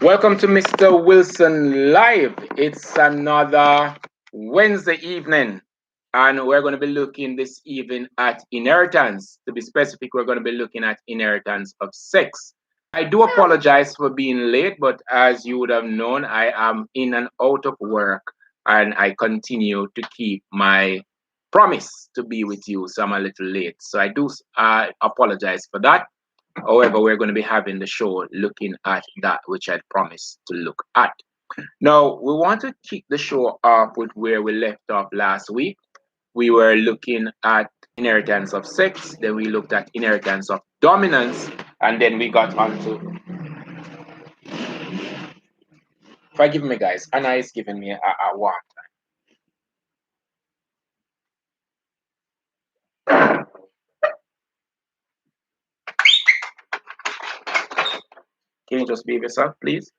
Welcome to Mr. Wilson Live. It's another Wednesday evening, and we're going to be looking this evening at inheritance. To be specific, we're going to be looking at inheritance of sex. I do apologize for being late, but as you would have known, I am in and out of work, and I continue to keep my promise to be with you, so I'm a little late. So I do apologize for that. However, we're going to be having the show looking at that which I promised to look at. Now, we want to kick the show off with where we left off last week. We were looking at inheritance of sex, then we looked at inheritance of dominance, and then we got onto. Forgive me, guys. Anna is giving me a water. Can you just behave yourself, please?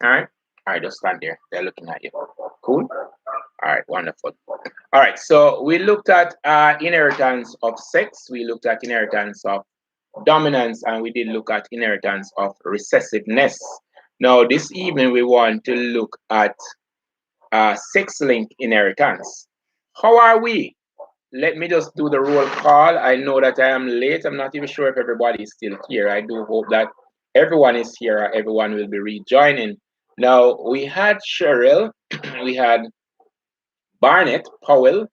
All right. All right, just stand there. They're looking at you. Cool. All right, wonderful. All right, so we looked at inheritance of sex, we looked at inheritance of dominance, and we did look at inheritance of recessiveness. Now, this evening, we want to look at sex-linked inheritance. How are we? Let me just do the roll call. I know that I am late. I'm not even sure if everybody is still here. I do hope that everyone is here or everyone will be rejoining. Now, we had Cheryl, we had Barnett, Powell,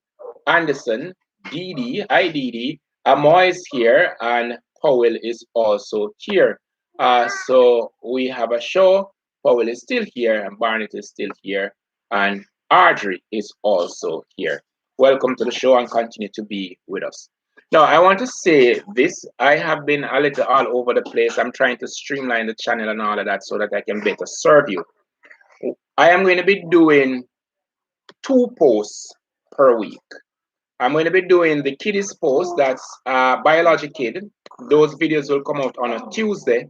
Anderson, Didi, hi Didi, Amoy is here, and Powell is also here. So we have a show. Powell is still here, and Barnett is still here, and Audrey is also here. Welcome to the show and continue to be with us. Now, I want to say this. I have been a little all over the place. I'm trying to streamline the channel and all of that so that I can better serve you. I am going to be doing 2 posts per week. I'm going to be doing the kiddies post, that's biology kid. Those videos will come out on a Tuesday,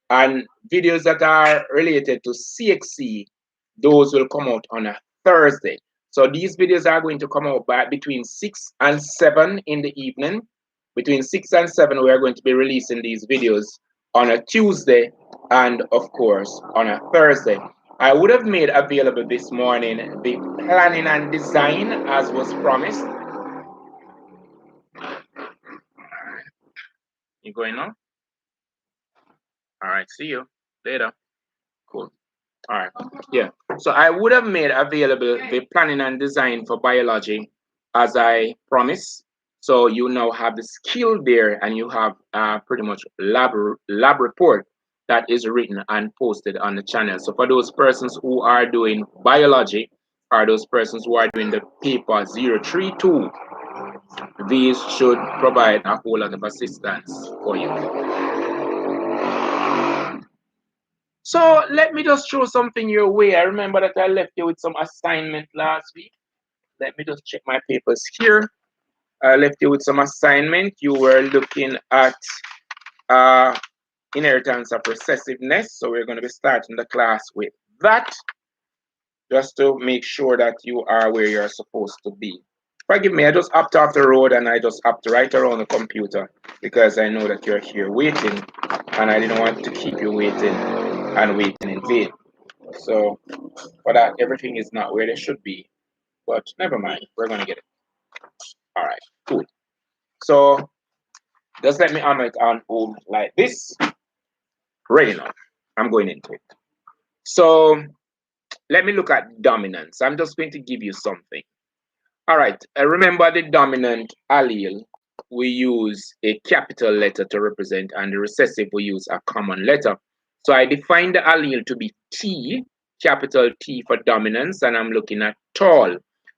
and videos that are related to CXE, those will come out on a Thursday. So these videos are going to come out by between 6 and 7 in the evening. Between 6 and 7, we are going to be releasing these videos on a Tuesday and, of course, on a Thursday. I would have made available this morning the planning and design as was promised. You going on? All right, see you later. Cool. All right. Yeah. So I would have made available the planning and design for biology as I promised. So you now have the skill there, and you have pretty much lab report that is written and posted on the channel. So for those persons who are doing biology, or those persons who are doing the paper 032, these should provide a whole lot of assistance for you. So let me just throw something your way. I remember that I left you with some assignment last week. Let me just check my papers here. I left you with some assignment. You were looking at inheritance of recessiveness. So we're going to be starting the class with that, just to make sure that you are where you're supposed to be. Forgive me, I just hopped off the road and I just hopped right around the computer because I know that you're here waiting, and I didn't want to keep you waiting and waiting in vain. So for that, everything is not where they should be, but never mind, we're gonna get it. All right, cool. So just let me hammer it on hold like this. Ready now. I'm going into it. So let me look at dominance. I'm just going to give you something. All right, remember the dominant allele, we use a capital letter to represent, and the recessive we use a common letter. So I define the allele to be T, capital T for dominance, and I'm looking at tall.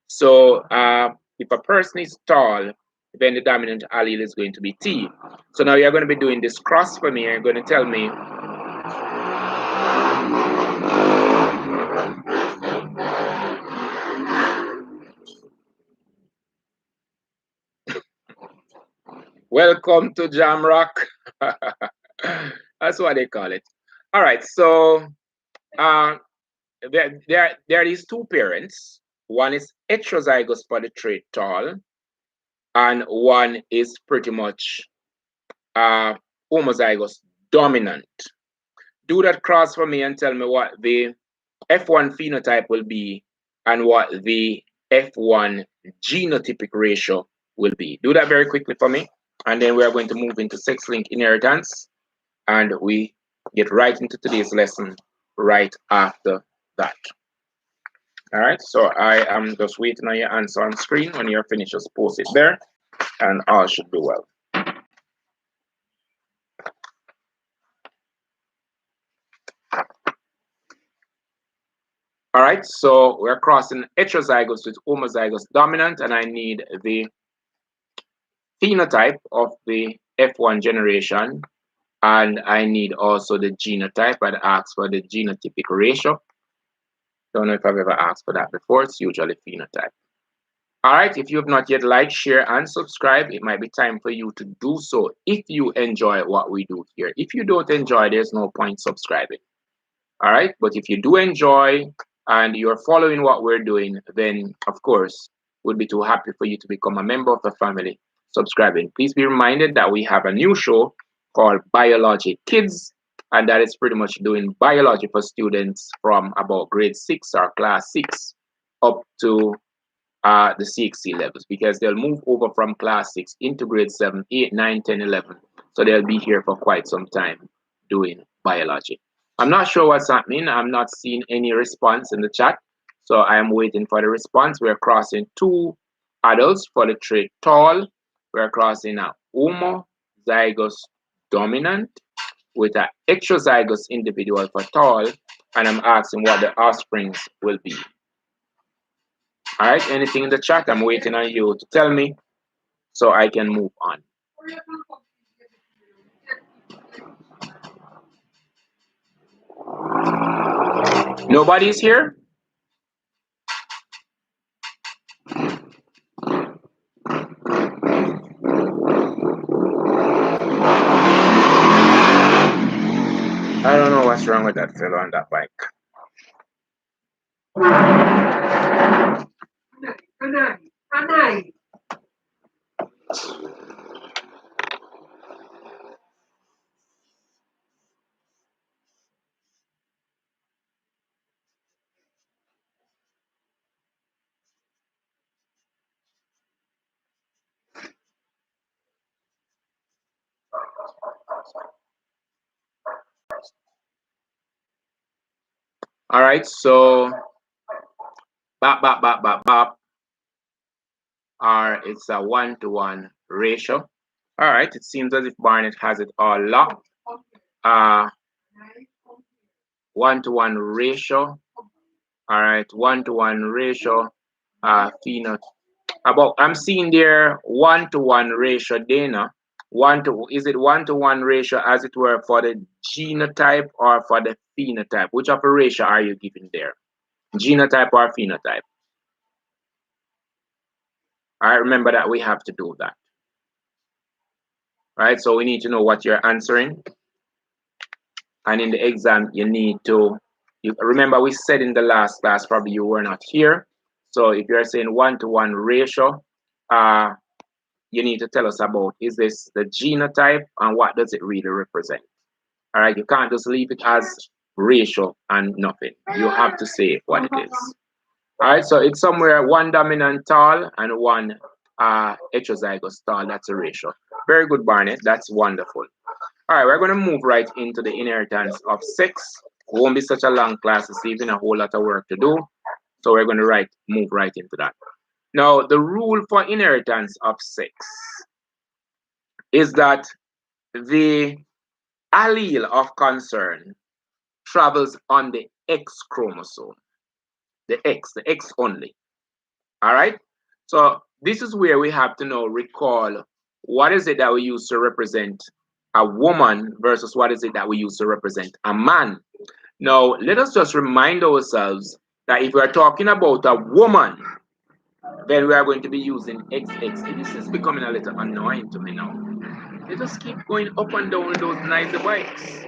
So if a person is tall, then the dominant allele is going to be T. So now you're going to be doing this cross for me. You're going to tell me welcome to Jamrock. That's what they call it. All right, so there are these 2 parents. One is heterozygous for the trait tall, and one is pretty much homozygous dominant. do that cross for me and tell me what the F1 phenotype will be and what the F1 genotypic ratio will be. Do that very quickly for me. And then we are going to move into sex-linked inheritance. And we get right into today's lesson right after that. All right, so I am just waiting on your answer on screen. When you're finished, just post it there, and all should be well. All right, so we're crossing heterozygous with homozygous dominant, and I need the phenotype of the F1 generation, and I need also the genotype. I'd ask for the genotypic ratio. Don't know if I've ever asked for that before. It's usually phenotype. All right, if you have not yet liked, share, and subscribe, it might be time for you to do so if you enjoy what we do here. If you don't enjoy, there's no point subscribing. All right, but if you do enjoy and you're following what we're doing, then of course, we'd be too happy for you to become a member of the family subscribing. Please be reminded that we have a new show called Biology Kids, and that is pretty much doing biology for students from about grade 6 or class 6 up to the CXC levels, because they'll move over from class 6 into grade 7, 8, 9, 10, 11. So they'll be here for quite some time doing biology. I'm not sure what's happening. I'm not seeing any response in the chat. So I am waiting for the response. We're crossing 2 adults for the trait tall. We're crossing a homozygous dominant with an heterozygous individual for tall. And I'm asking what the offsprings will be. All right, anything in the chat? I'm waiting on you to tell me so I can move on. Nobody's here? I don't know what's wrong with that fellow on that bike. All right, so bop. Or it's a 1-to-1 ratio. All right, it seems as if Barnett has it all locked. 1-to-1 ratio. All right, 1-to-1 ratio. Phenotype. I'm seeing there 1-to-1 ratio, Dana. Is it 1-to-1 ratio as it were for the genotype or for the phenotype? Which of a ratio are you giving there? Genotype or phenotype? I remember that we have to do that. Right? So we need to know what you're answering. And in the exam, you need to remember we said in the last class, probably you were not here. So if you're saying 1-to-1 ratio, you need to tell us about, is this the genotype and what does it really represent? All right, you can't just leave it as ratio and nothing. You have to say what it is. All right, so it's somewhere 1 dominant tall and 1 heterozygous tall. That's a ratio. Very good, Barnett. That's wonderful. All right, we're going to move right into the inheritance of sex. It won't be such a long class this evening, a whole lot of work to do. So we're going to move right into that. Now, the rule for inheritance of sex is that the allele of concern travels on the X chromosome. The X only. All right? So this is where we have to now recall what is it that we use to represent a woman versus what is it that we use to represent a man. Now, let us just remind ourselves that if we are talking about a woman, then we are going to be using XX. This is becoming a little annoying to me now. They just keep going up and down with those nice bikes.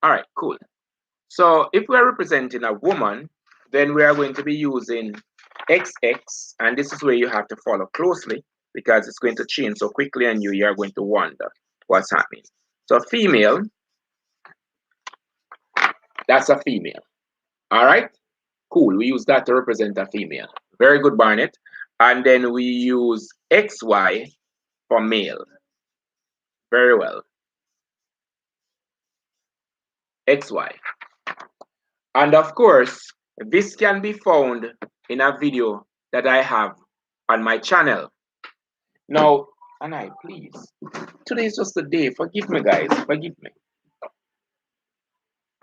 All right, cool. So if we are representing a woman, then we are going to be using XX, and this is where you have to follow closely. because it's going to change so quickly and you are going to wonder what's happening. So female, that's a female. All right, cool. We use that to represent a female. Very good, Barnett. And then we use XY for male. Very well. XY. And of course, this can be found in a video that I have on my channel. Now, and please, today is just a day. Forgive me, guys. Forgive me.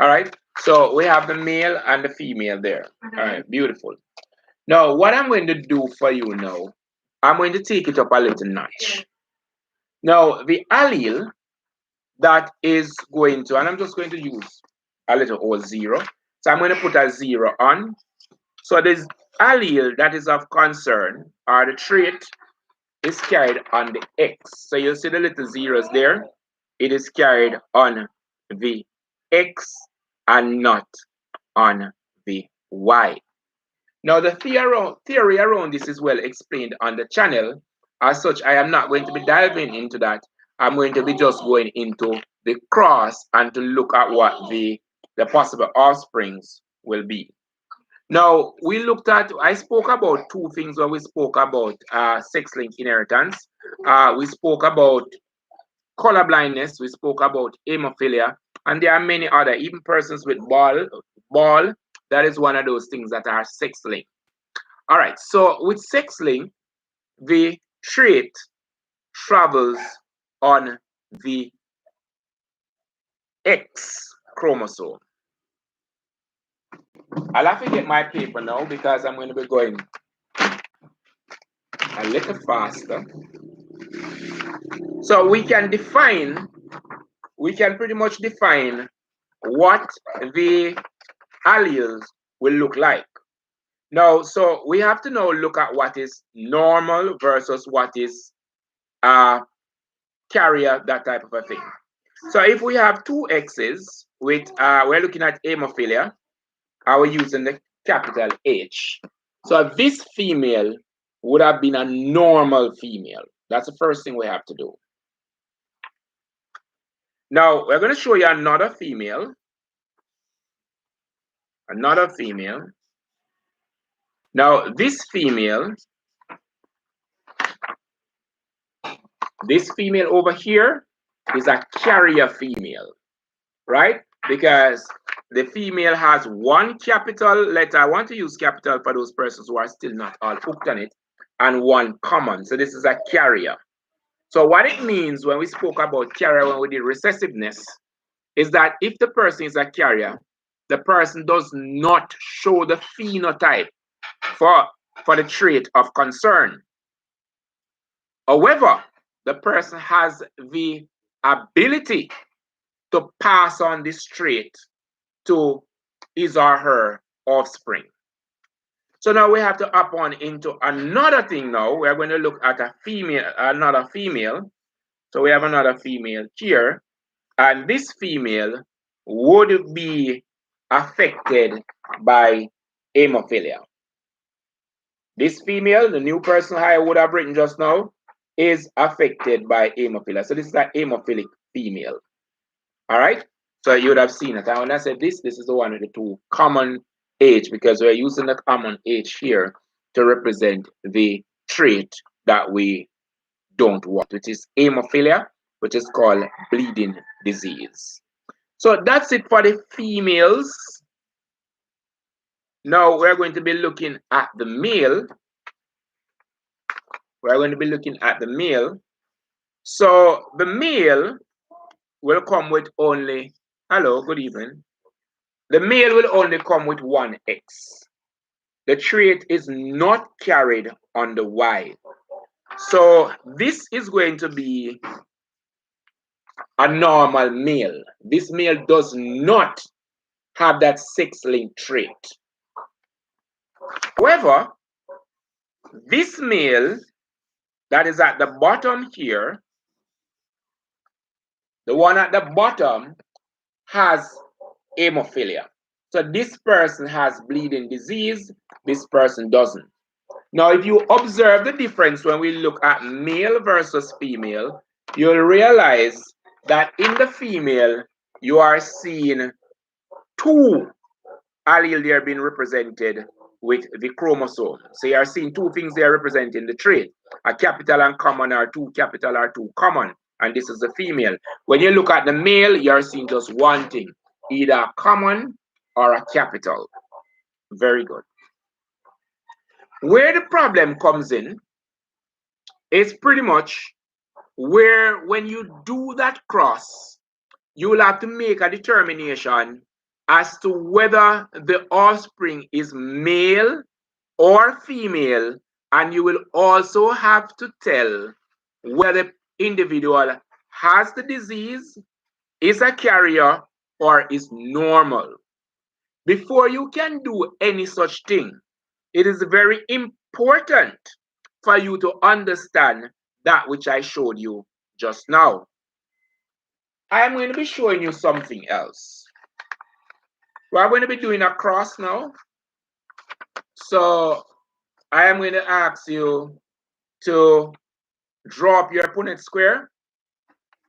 All right. So we have the male and the female there. All right. Beautiful. Now, what I'm going to do for you now, I'm going to take it up a little notch. Now, the allele that is going to, and I'm just going to use a little old 0. So I'm going to put a 0 on. So this allele that is of concern, or the trait, is carried on the X. So you'll see the little zeros there. It is carried on the X and not on the Y. Now, the theory around this is well explained on the channel. As such, I am not going to be diving into that. I'm going to be just going into the cross and to look at what the possible offsprings will be. Now, I spoke about two things when we spoke about sex-linked inheritance. We spoke about color blindness, we spoke about hemophilia, and there are many other, even persons with ball, that is one of those things that are sex-linked. All right, so with sex-linked, the trait travels on the X chromosome. I'll have to get my paper now because I'm going to be going a little faster. So we can pretty much define what the alleles will look like. Now, so we have to now look at what is normal versus what is carrier, that type of a thing. So if we have two X's with, we're looking at hemophilia, we're using the capital H. So this female would have been a normal female. That's the first thing we have to do. Now, we're going to show you another female. Another female. Now, this female over here is a carrier female, right? Because the female has one capital letter. I want to use capital for those persons who are still not all hooked on it, and one common. So this is a carrier. So what it means when we spoke about carrier, when we did recessiveness, is that if the person is a carrier, the person does not show the phenotype for the trait of concern. However, the person has the ability to pass on this trait to his or her offspring. So now we have to up on into another thing now. We're going to look at another female. So we have another female here. And this female would be affected by hemophilia. This female, the new person I would have written just now, is affected by hemophilia. So this is a hemophilic female. All right? So you would have seen it. And when I said this is the one with the two common H, because we're using the common H here to represent the trait that we don't want, which is hemophilia, which is called bleeding disease. So that's it for the females. Now we're going to be looking at the male. We're going to be looking at the male. So the male will come with only, hello, good evening. The male will only come with one X. The trait is not carried on the Y. So this is going to be a normal male. This male does not have that sex-linked trait. However, this male that is at the bottom here, the one at the bottom has hemophilia. So this person has bleeding disease, this person doesn't. Now, if you observe the difference when we look at male versus female, you'll realize that in the female, you are seeing two allele there being represented with the chromosome. So you are seeing two things there representing the trait. A capital and common are two capital are two common. And this is the female. When you look at the male, you're seeing just one thing, either a common or a capital. Very good. Where the problem comes in is pretty much where when you do that cross, you will have to make a determination as to whether the offspring is male or female, and you will also have to tell whether the individual has the disease, is a carrier, or is normal. Before you can do any such thing, it is very important for you to understand that which I showed you just now. I am going to be showing you something else. We're going to be doing a cross now. So I am going to ask you to draw up your Punnett square.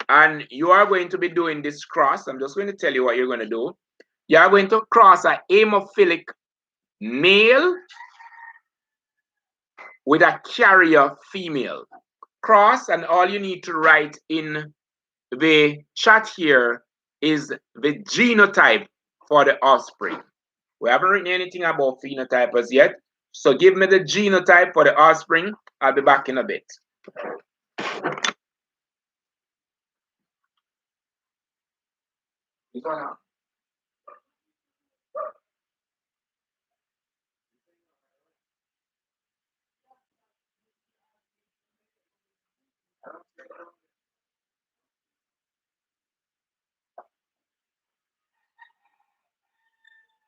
And you are going to be doing this cross. I'm just going to tell you what you're going to do. You are going to cross a hemophilic male with a carrier female. Cross, and all you need to write in the chat here is the genotype for the offspring. We haven't written anything about phenotype as yet. So give me the genotype for the offspring. I'll be back in a bit.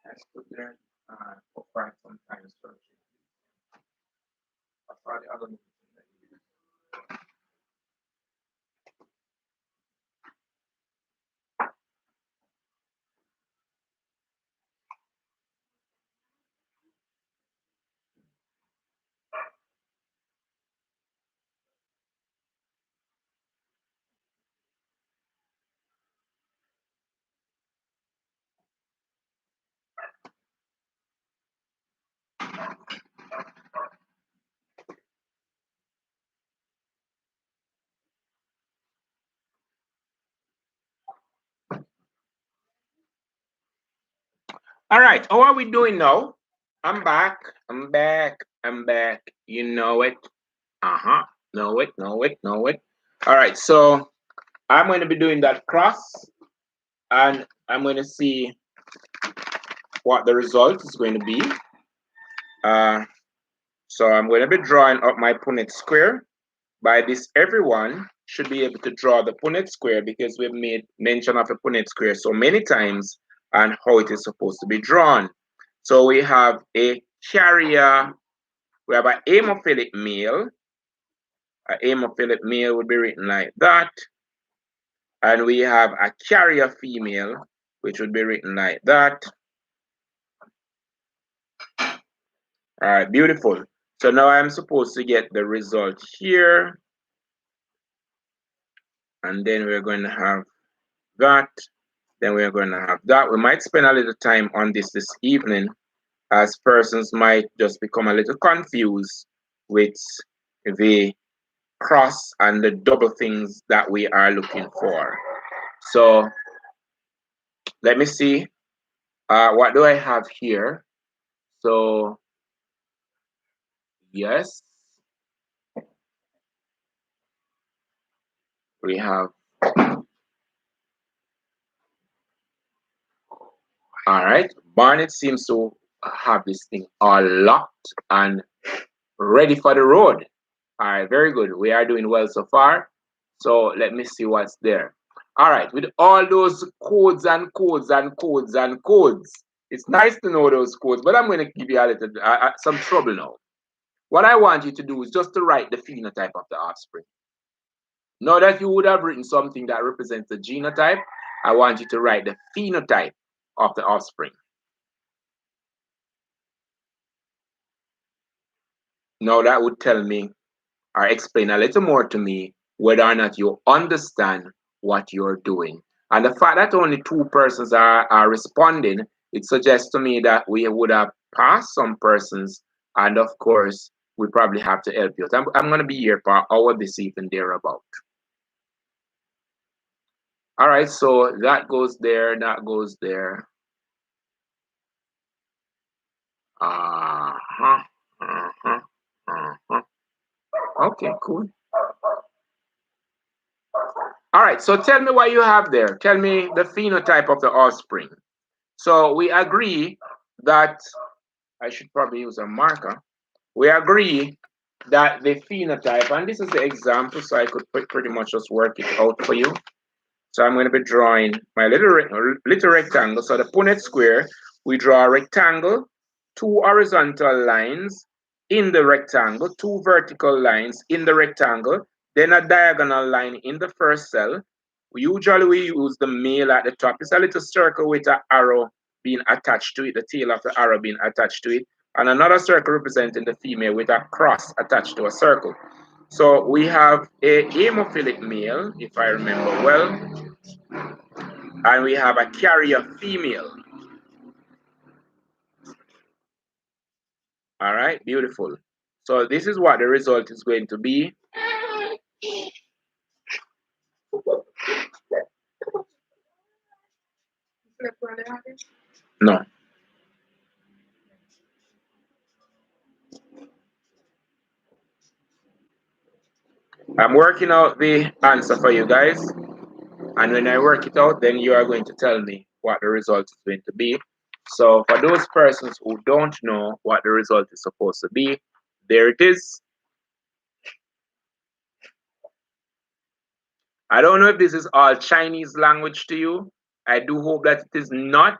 Let's put there for quite some time searching. I'll try the other. All right, how are we doing now? I'm back. I'm back. I'm back. You know it. Know it. Know it. Know it. All right, so I'm going to be doing that cross, and I'm going to see what the result is going to be. So I'm going to be drawing up my Punnett square. By this, everyone should be able to draw the Punnett square because we've made mention of the Punnett square so many times and how it is supposed to be drawn. So we have a carrier, we have an hemophilic male. An hemophilic male would be written like that. And we have a carrier female, which would be written like that. All right, beautiful. So now I'm supposed to get the result here. And then we're going to have that. Then we're going to have that. We might spend a little time on this evening, as persons might just become a little confused with the cross and the double things that we are looking for. So let me see. What do I have here? So yes, we have. All right, Barnett seems to have this thing all locked and ready for the road. All right, very good. We are doing well so far. So let me see what's there. All right, with all those codes and codes and codes and codes, it's nice to know those codes, but I'm going to give you a little some trouble now. What I want you to do is just to write the phenotype of the offspring. Now that you would have written something that represents the genotype, I want you to write the phenotype of the offspring. Now that would tell me or explain a little more to me whether or not you understand what you're doing. And the fact that only two persons are responding, it suggests to me that we would have passed some persons, and of course, we probably have to help you. I'm going to be here for an hour this evening, thereabout. All right, so that goes there, that goes there. Uh-huh, uh-huh, uh-huh. Okay, cool. All right, so tell me what you have there. Tell me the phenotype of the offspring. So we agree that, I should probably use a marker. We agree that the phenotype, and this is the example, so I could pretty much just work it out for you. So I'm going to be drawing my little rectangle. So the Punnett square, we draw a rectangle, two horizontal lines in the rectangle, two vertical lines in the rectangle, then a diagonal line in the first cell. Usually we use the male at the top. It's a little circle with an arrow being attached to it, the tail of the arrow being attached to it, and another circle representing the female with a cross attached to a circle. So we have a hemophilic male, if I remember well, and we have a carrier female. All right, beautiful. So this is what the result is going to be. No. I'm working out the answer for you guys. And when I work it out, then you are going to tell me what the result is going to be. So for those persons who don't know what the result is supposed to be, there it is. I don't know if this is all Chinese language to you. I do hope that it is not.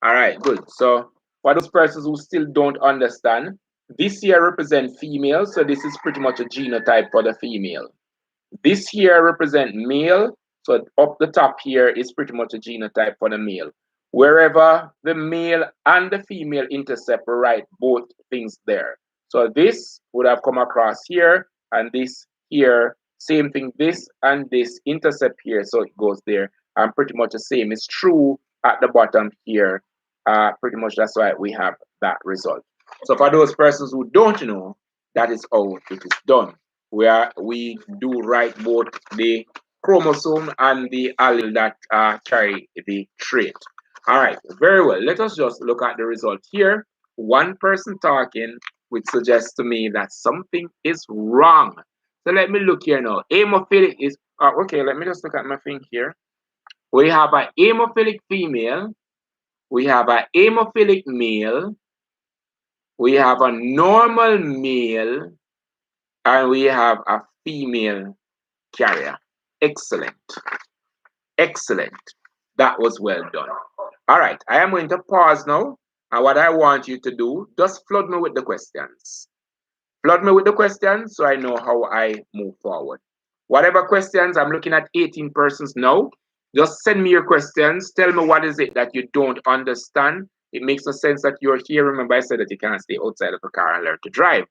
All right, good. So for those persons who still don't understand, this here represents female. So this is pretty much a genotype for the female. This here represent male, so up the top here is pretty much a genotype for the male. Wherever the male and the female intercept, we write both things there. So this would have come across here, and this here, same thing, this and this intercept here, so it goes there, and pretty much the same is true at the bottom here. Pretty much that's why we have that result. So for those persons who don't know, that is how it is done, where we do write both the chromosome and the allele that carry the trait. All right, very well. Let us just look at the result here. One person talking, which suggests to me that something is wrong. So let me look here now. Hemophilic is, okay, let me just look at my thing here. We have a hemophilic female. We have a hemophilic male. We have a normal male. And we have a female carrier. Excellent. Excellent. That was well done. All right, I am going to pause now. And what I want you to do, just flood me with the questions. Flood me with the questions so I know how I move forward. Whatever questions, I'm looking at 18 persons now. Just send me your questions. Tell me what is it that you don't understand. It makes no sense that you're here. Remember, I said that you can't stay outside of the car and learn to drive.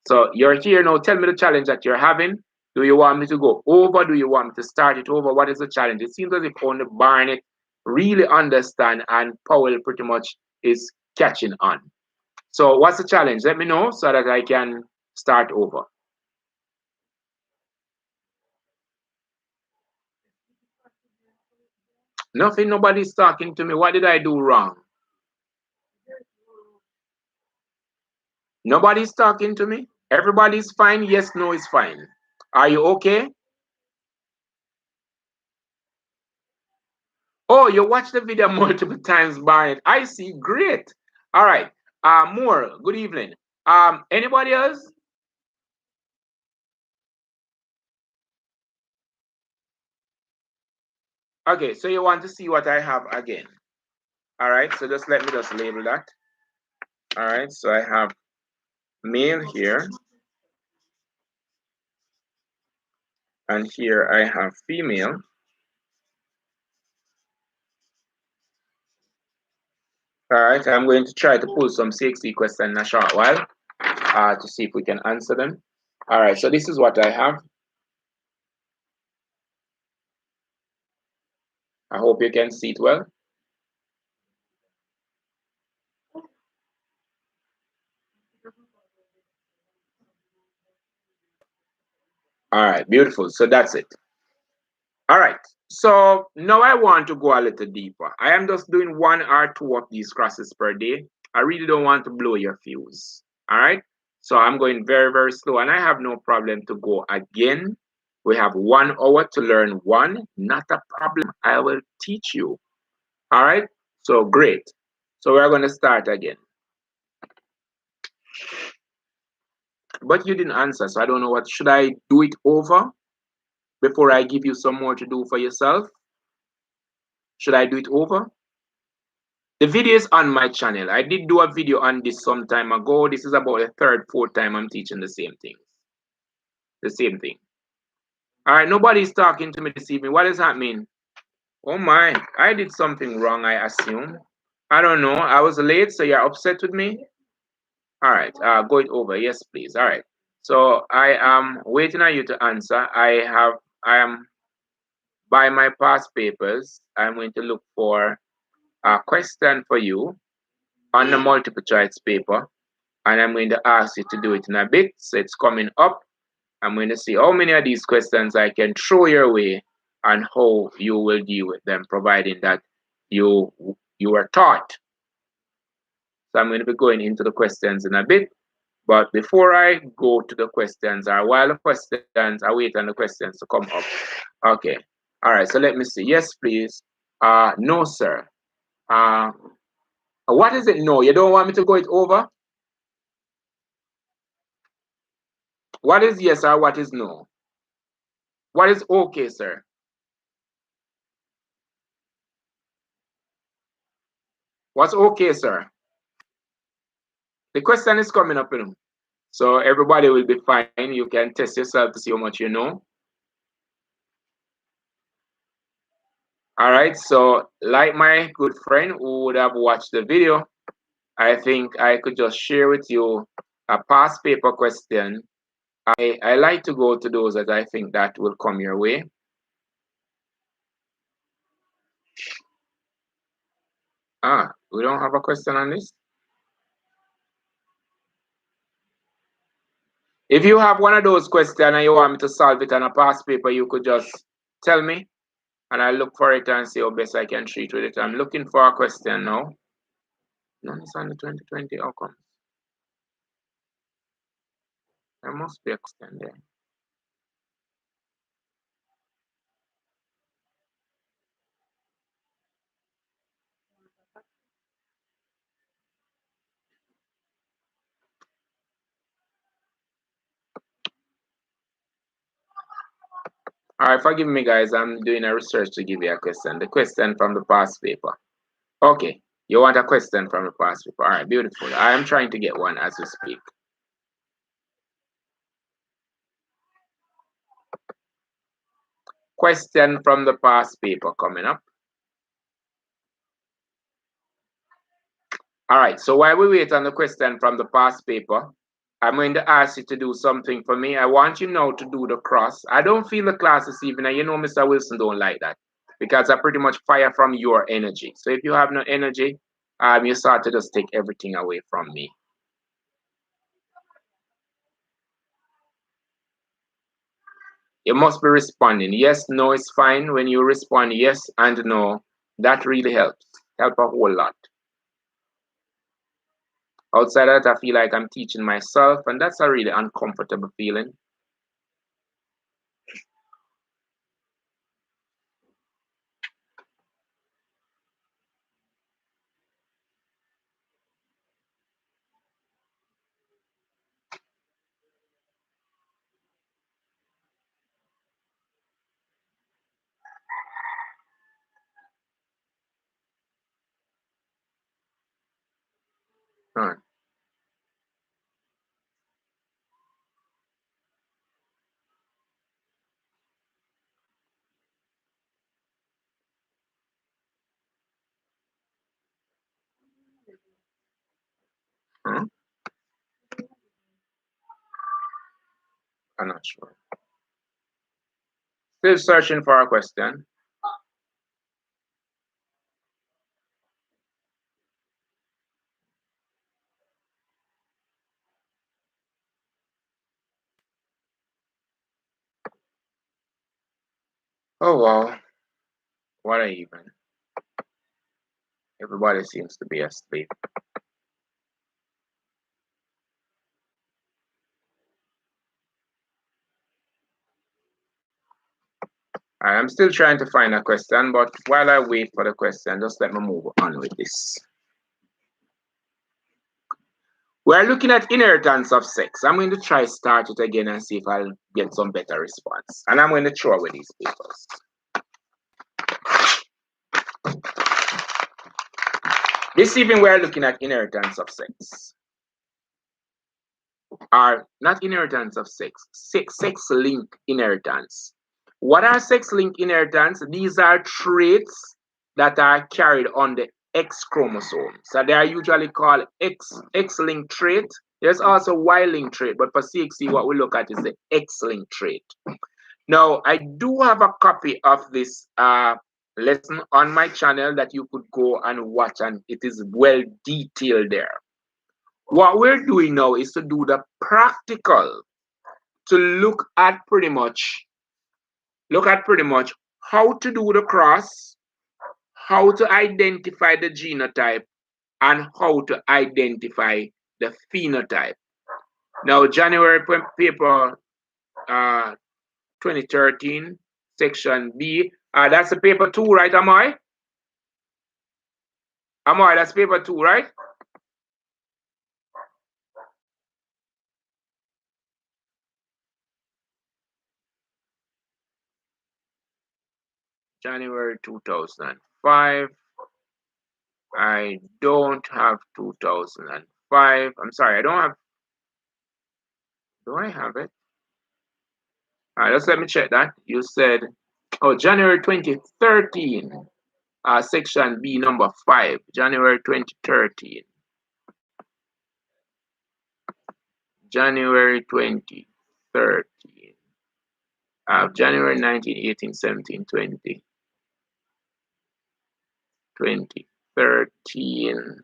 So you're here now. Tell me the challenge that you're having. Do you want me to go over? Do you want me to start it over? What is the challenge? It seems as if only Barnett really understand and Powell pretty much is catching on. So what's the challenge? Let me know so that I can start over. Nothing, nobody's talking to me. What did I do wrong? Nobody's talking to me. Everybody's fine. Yes, no is fine. Are you okay? Oh, you watched the video multiple times, Barnett. I see. Great. All right. More. Good evening. Anybody else? Okay, so you want to see what I have again. All right, so just let me just label that. All right, so I have male here. And here I have female. All right, I'm going to try to pull some CXC questions in a short while to see if we can answer them. All right, so this is what I have. I hope you can see it well. All right, beautiful. So that's it. All right. So now I want to go a little deeper. I am just doing 1 or 2 of these classes per day. I really don't want to blow your fuse. All right. So I'm going very, very slow, and I have no problem to go again. We have 1 hour to learn one. Not a problem. I will teach you. All right. So great. So we're going to start again. But you didn't answer, so I don't know what. Should I do it over before I give you some more to do for yourself? Should I do it over? The video is on my channel. I did do a video on this some time ago. This is about the third, fourth time I'm teaching the same thing. The same thing. All right, nobody's talking to me this evening. What does that mean? Oh my, I did something wrong, I assume. I don't know. I was late, so you're upset with me? All right, go it over. Yes, please. All right. So I am waiting on you to answer. I am by my past papers. I'm going to look for a question for you on the multiple choice paper, and I'm going to ask you to do it in a bit. So it's coming up. I'm going to see how many of these questions I can throw your way and how you will deal with them, providing that you are taught. So I'm going to be going into the questions in a bit. But before I go to the questions, or while the questions, I wait on the questions to come up. Okay. All right. So let me see. Yes, please. No, sir. Uh, what is it? No, you don't want me to go it over? What is yes or what is no? What is okay, sir? What's okay, sir? The question is coming up, you know. So everybody will be fine. You can test yourself to see how much you know. All right. So like my good friend who would have watched the video, I think I could just share with you a past paper question. I like to go to those that I think that will come your way. We don't have a question on this. If you have one of those questions and you want me to solve it on a past paper, you could just tell me and I look for it and see how best I can treat with it. I'm looking for a question now. None is on the 2020 outcomes. There must be a question there. All right, forgive me, guys. I'm doing a research to give you a question. The question from the past paper. Okay, you want a question from the past paper. All right, beautiful. I am trying to get one as we speak. Question from the past paper coming up. All right, so while we wait on the question from the past paper, I'm going to ask you to do something for me. I want you now to do the cross. I don't feel the class this evening, and you know Mr. Wilson don't like that because I pretty much fire from your energy. So if you have no energy, you start to just take everything away from me. You must be responding. Yes, no is fine. When you respond yes and no, that really helps. Help a whole lot. Outside of that, I feel like I'm teaching myself, and that's a really uncomfortable feeling. Huh. I'm not sure. Still searching for a question. Oh wow. What a even. Everybody seems to be asleep. I'm still trying to find a question, but while I wait for the question, just let me move on with this. We're looking at inheritance of sex. I'm going to try start it again and see if I'll get some better response. And I'm going to throw away these papers. This evening we're looking at inheritance of sex. Or not inheritance of sex, sex-linked inheritance. What are sex-linked inheritance? These are traits that are carried on the X chromosome. So they are usually called X-linked trait. There's also Y-linked trait, but for CXC, what we look at is the X-linked trait. Now, I do have a copy of this lesson on my channel that you could go and watch, and it is well detailed there. What we're doing now is to do the practical, to look at pretty much how to do the cross, how to identify the genotype, and how to identify the phenotype. Now, January paper 2013, section B. That's the paper 2, right, Amoy? Amoy, that's paper 2, right? January 2005. I don't have 2005. I'm sorry, I don't have. Do I have it? All right, let's let me check that. You said, oh, January 2013, section B, number 5, January 2013. January 2013. January 19, 18, 17, 20. 2013.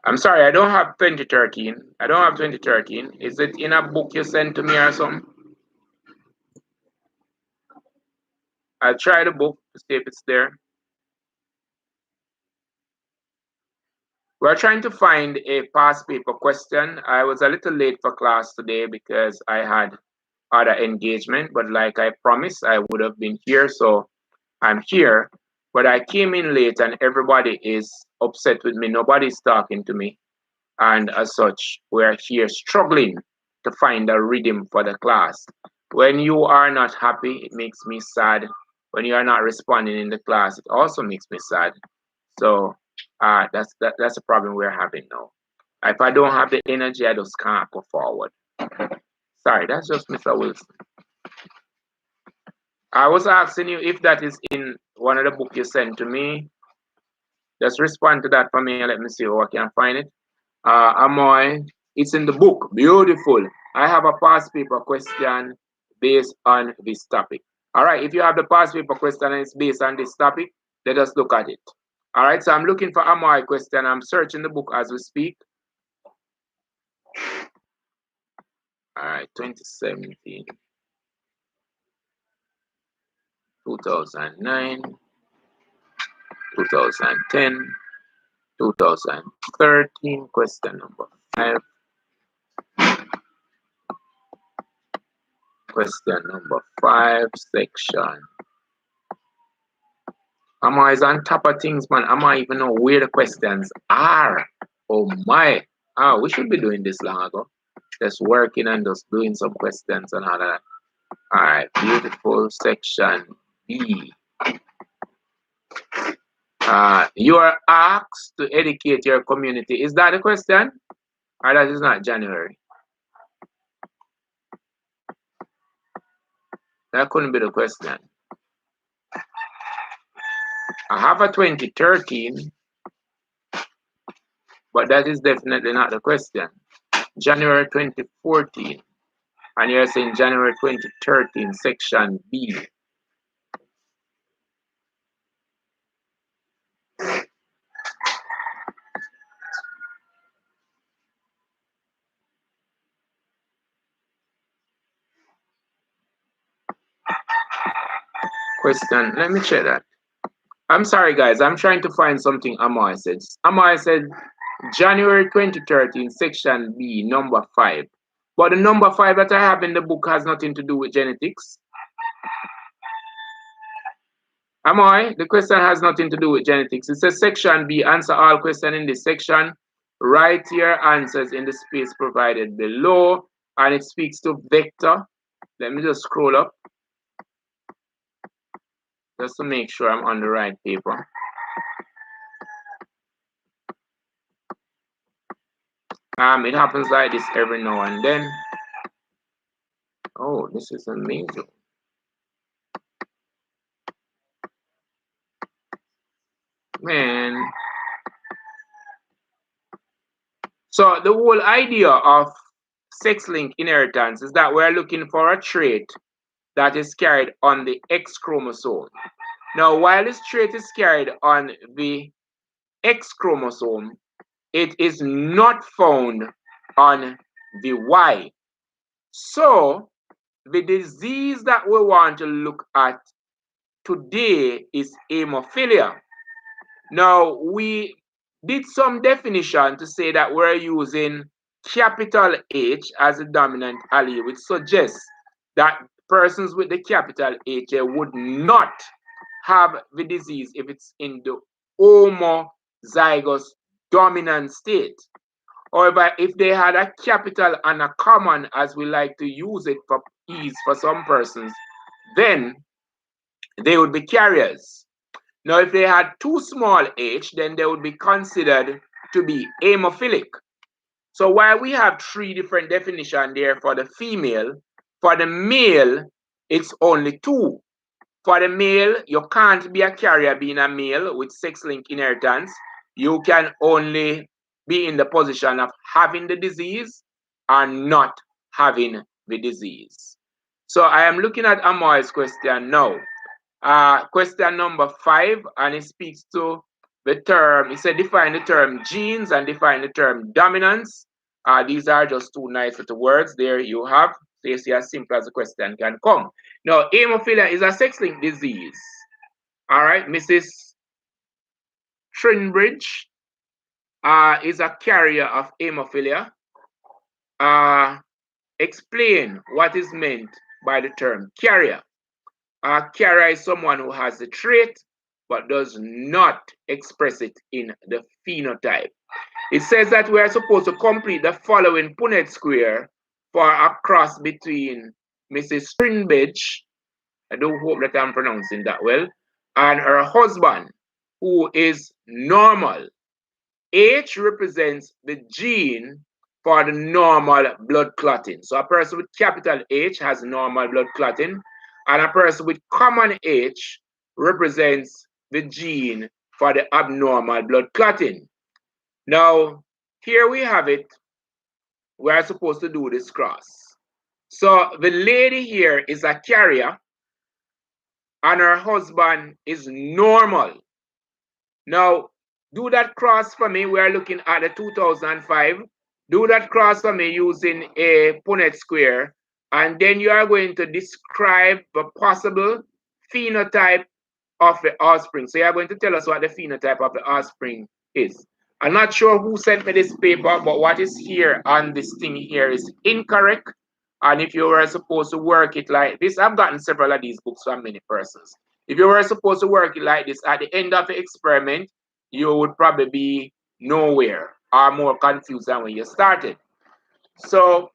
I'm sorry, I don't have 2013. I don't have 2013. Is it in a book you sent to me or something? I'll try the book to see if it's there. We're trying to find a past paper question. I was a little late for class today because I had other engagement, but like I promised, I would have been here, so I'm here. But I came in late and everybody is upset with me. Nobody's talking to me. And as such, we're here struggling to find a rhythm for the class. When you are not happy, it makes me sad. When you are not responding in the class, it also makes me sad. So that's the problem we're having now. If I don't have the energy, I just can't go forward. Sorry, that's just Mr. Wilson. I was asking you if that is in one of the books you sent to me. Just respond to that for me and let me see how I can find it. Amoy, it's in the book. Beautiful. I have a past paper question based on this topic. All right, if you have the past paper question and it's based on this topic, let us look at it. All right, so I'm looking for Amoy question. I'm searching the book as we speak. All right, 2017, 2009, 2010, 2013, question number 5. Question number 5, section. Amma is on top of things, man. Amma even know where the questions are. Oh my. We should be doing this long ago. Just working and just doing some questions and all that. All right, beautiful. Section B. You are asked to educate your community. Is that the question? Or that is not January? That couldn't be the question. I have a 2013, but that is definitely not the question. January 2014. And you're saying January 2013, section B. Question, let me check that. I'm sorry, guys. I'm trying to find something Amoy said. Amoy said January 2013, section B, number 5. But the number 5 that I have in the book has nothing to do with genetics. Amoy, the question has nothing to do with genetics. It says section B, answer all questions in this section. Write your answers in the space provided below. And it speaks to vector. Let me just scroll up, just to make sure I'm on the right paper. It happens like this every now and then. Oh, this is amazing. Man. So the whole idea of sex-linked inheritance is that we're looking for a trait that is carried on the X chromosome. Now, while this trait is carried on the X chromosome, it is not found on the Y. So the disease that we want to look at today is hemophilia. Now, we did some definition to say that we're using capital H as a dominant allele, which suggests that persons with the capital H would not have the disease if it's in the homozygous dominant state. However, if they had a capital and a common, as we like to use it for ease for some persons, then they would be carriers. Now, if they had too small h, then they would be considered to be hemophilic. So while we have 3 different definitions there for the female, for the male, it's only 2. For the male, you can't be a carrier being a male with sex-linked inheritance. You can only be in the position of having the disease or not having the disease. So I am looking at Amoy's question now. Question number 5, and it speaks to the term. It said define the term genes and define the term dominance. These are just 2 nice little words. There you have. So you see as simple as the question can come. Now, hemophilia is a sex-linked disease. All right, Mrs. Trinbridge is a carrier of hemophilia. Explain what is meant by the term carrier. A carrier is someone who has the trait but does not express it in the phenotype. It says that we are supposed to complete the following Punnett Square for a cross between Mrs. Trinbridge, I don't hope that I'm pronouncing that well, and her husband, who is normal. H represents the gene for the normal blood clotting. So a person with capital H has normal blood clotting, and a person with common H represents the gene for the abnormal blood clotting. Now, here we have it. We are supposed to do this cross. So the lady here is a carrier, and her husband is normal. Now, do that cross for me. We are looking at the 2005. Do that cross for me using a Punnett Square. And then you are going to describe the possible phenotype of the offspring. So you are going to tell us what the phenotype of the offspring is. I'm not sure who sent me this paper, but what is here on this thing here is incorrect. And if you were supposed to work it like this, I've gotten several of these books from many persons. If you were supposed to work it like this, at the end of the experiment, you would probably be nowhere or more confused than when you started. So,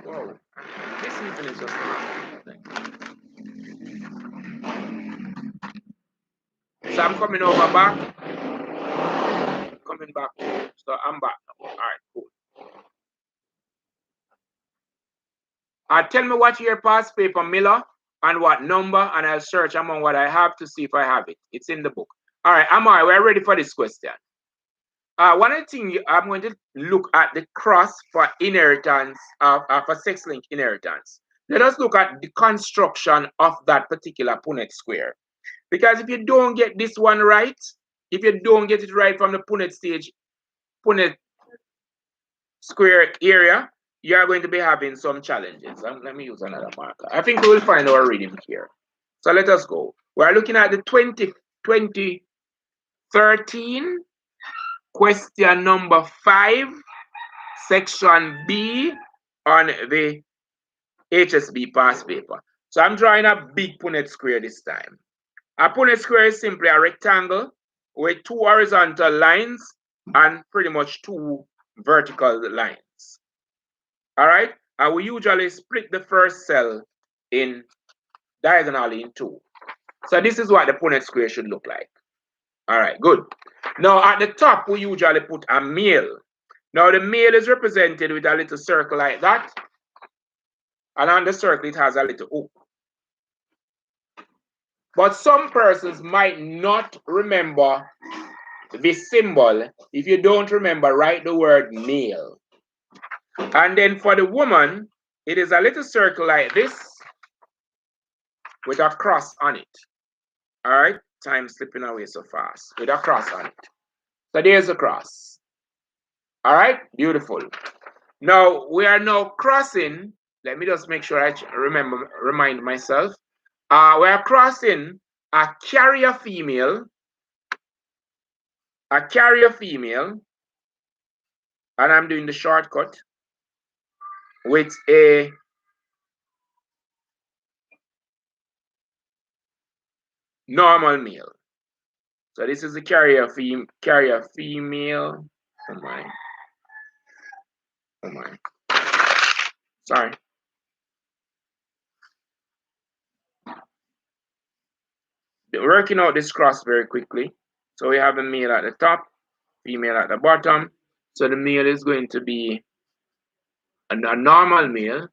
whoa, this even is just so I'm coming over back, coming back. So I'm back now. All right, cool. Tell me what your past paper, Miller, and what number, and I'll search among what I have to see if I have it. It's in the book. All right, Amar, we're ready for this question. one of the things I'm going to look at the cross for inheritance, for sex-linked inheritance. Let us look at the construction of that particular Punnett square. Because if you don't get this one right, if you don't get it right from the Punnett square area, you are going to be having some challenges. Let me use another marker. I think we will find our reading here. So let us go. We're looking at the 2013 question number 5, section B on the HSB past paper. So I'm drawing a big Punnett square this time. A Punnett square is simply a rectangle with 2 horizontal lines and pretty much 2 vertical lines. All right, and we usually split the first cell in diagonally in 2. So this is what the Punnett square should look like. All right, good. Now at the top, we usually put a male. Now the male is represented with a little circle like that. And on the circle, it has a little hook. But some persons might not remember this symbol. If you don't remember, write the word male. And then for the woman, it is a little circle like this with a cross on it. All right, time slipping away so fast with a cross on it. So there's a cross. All right, beautiful. Now we are now crossing. Let me just make sure I remind myself. We are crossing a carrier female, and I'm doing the shortcut with a normal male. So this is the carrier female. Oh my. Sorry. Working out this cross very quickly. So we have the male at the top, female at the bottom. So the male is going to be a normal male,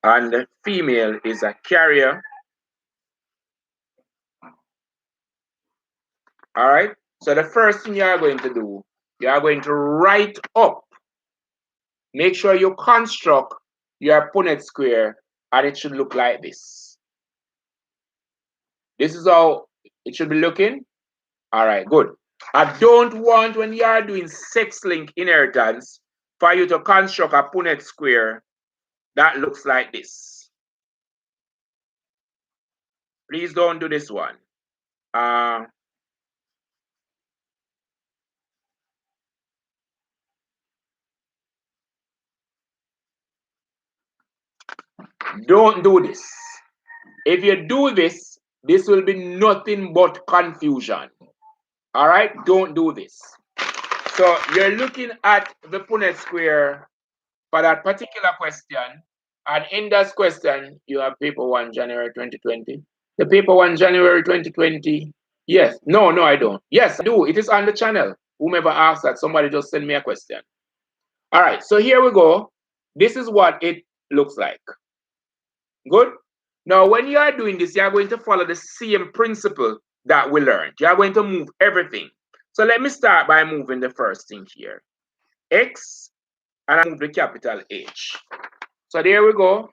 and the female is a carrier. All right. So the first thing you are going to do, you are going to write up. Make sure you construct your Punnett square, and it should look like this. This is how it should be looking. All right, good. I don't want, when you are doing sex-linked inheritance, for you to construct a Punnett square that looks like this. Please don't do this one. Don't do this. If you do this, this will be nothing but confusion. All right, don't do this. So you're looking at the Punnett square for that particular question. And in that question, you have paper 1, January 2020. The paper 1, January 2020. Yes. No, I don't. Yes, I do. It is on the channel. Whomever asked that, somebody just send me a question. All right, so here we go. This is what it looks like. Good. Now, when you are doing this, you are going to follow the same principle that we learned. You are going to move everything. So let me start by moving the first thing here. X, and I move the capital H. So there we go.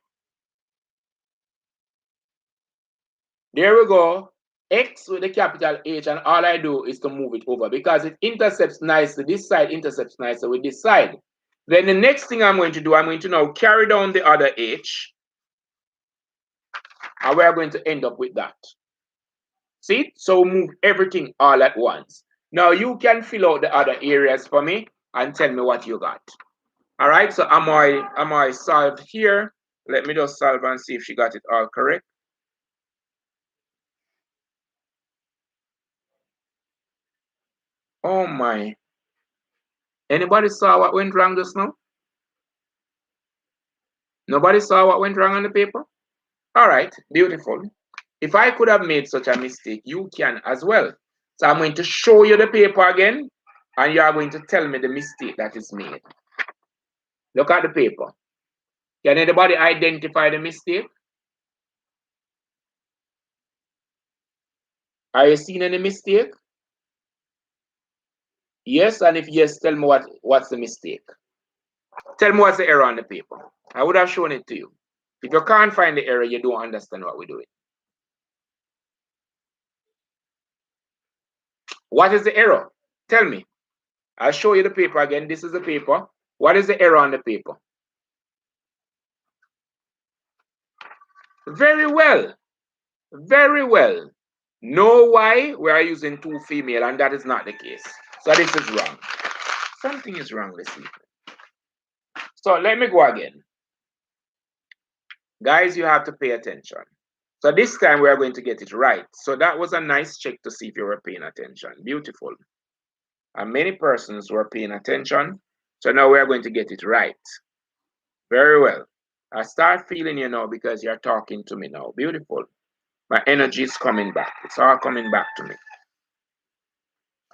There we go. X with the capital H, and all I do is to move it over because it intercepts nicely. This side intercepts nicely with this side. Then the next thing I'm going to do, I'm going to now carry down the other H. And we're going to end up with that. See? So move everything all at once. Now you can fill out the other areas for me and tell me what you got. All right, so am I solved here? Let me just solve and see if she got it all correct. Oh my. Anybody saw what went wrong just now? Nobody saw what went wrong on the paper? All right, beautiful. If I could have made such a mistake, you can as well. So I'm going to show you the paper again, and you are going to tell me the mistake that is made. Look at the paper. Can anybody identify the mistake? Are you seeing any mistake? Yes, and if yes, tell me what's the mistake. Tell me what's the error on the paper. I would have shown it to you. If you can't find the error, you don't understand what we're doing. What is the error? Tell me. I'll show you the paper again. This is the paper. What is the error on the paper? Very well. Very well. Know why we are using 2 female, and that is not the case. So this is wrong. Something is wrong this evening. So let me go again. Guys, you have to pay attention. So this time we are going to get it right. So that was a nice check to see if you were paying attention. Beautiful. And many persons were paying attention. So now we are going to get it right. Very well. I start feeling you now because you're talking to me now. Beautiful. My energy is coming back. It's all coming back to me.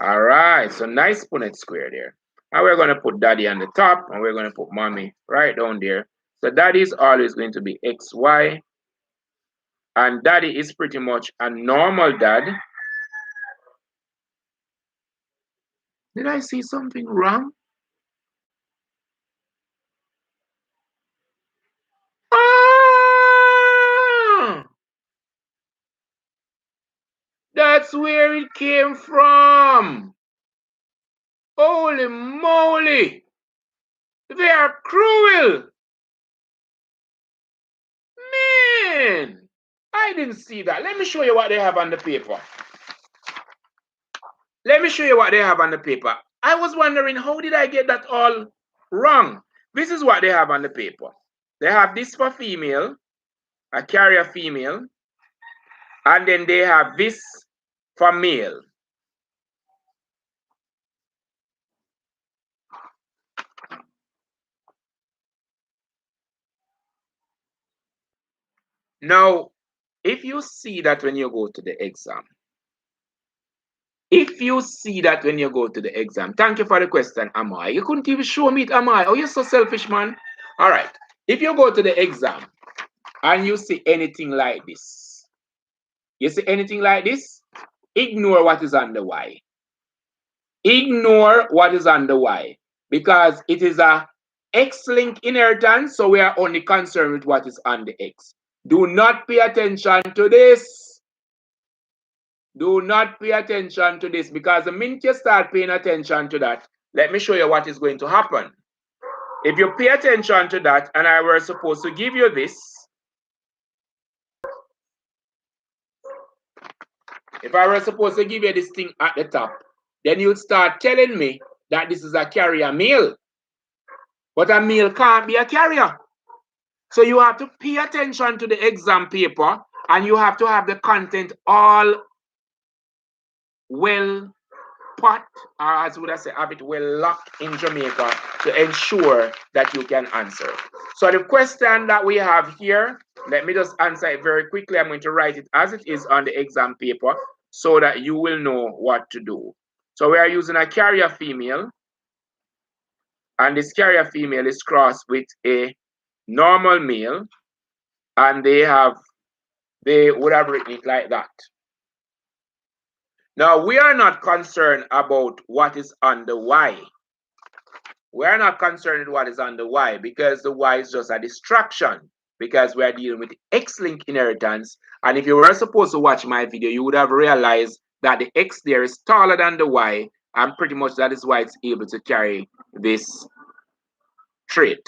All right. So nice Punnett Square there. And we're going to put daddy on the top and we're going to put mommy right down there. So daddy is always going to be XY. And daddy is pretty much a normal dad. Did I see something wrong? Ah! That's where it came from. Holy moly! They are cruel! Man! I didn't see that. Let me show you what they have on the paper. Let me show you what they have on the paper. I was wondering, how did I get that all wrong? This is what they have on the paper. They have this for female, a carrier female, and then they have this for male. Now, if you see that when you go to the exam, thank you for the question, Amai. You couldn't even show me it, Amai. Oh, you're so selfish, man. All right. If you go to the exam and you see anything like this, ignore what is on the Y. Ignore what is on the Y because it is a X-linked inheritance, so we are only concerned with what is on the X. Do not pay attention to this. Do not pay attention to this because the minute you start paying attention to that, let me show you what is going to happen. If you pay attention to that and I were supposed to give you this, if I were supposed to give you this thing at the top, then you'd start telling me that this is a carrier male. But a male can't be a carrier. So you have to pay attention to the exam paper and you have to have the content all well put, or as would I say, have it well locked in Jamaica to ensure that you can answer. So the question that we have here, let me just answer it very quickly. I'm going to write it as it is on the exam paper so that you will know what to do. So we are using a carrier female, and this carrier female is crossed with a normal male, and they would have written it like that. Now, we are not concerned about what is on the Y. We are not concerned with what is on the Y because the Y is just a distraction because we are dealing with X-linked inheritance. And if you were supposed to watch my video, you would have realized that the X there is taller than the Y, and pretty much that is why it's able to carry this trait.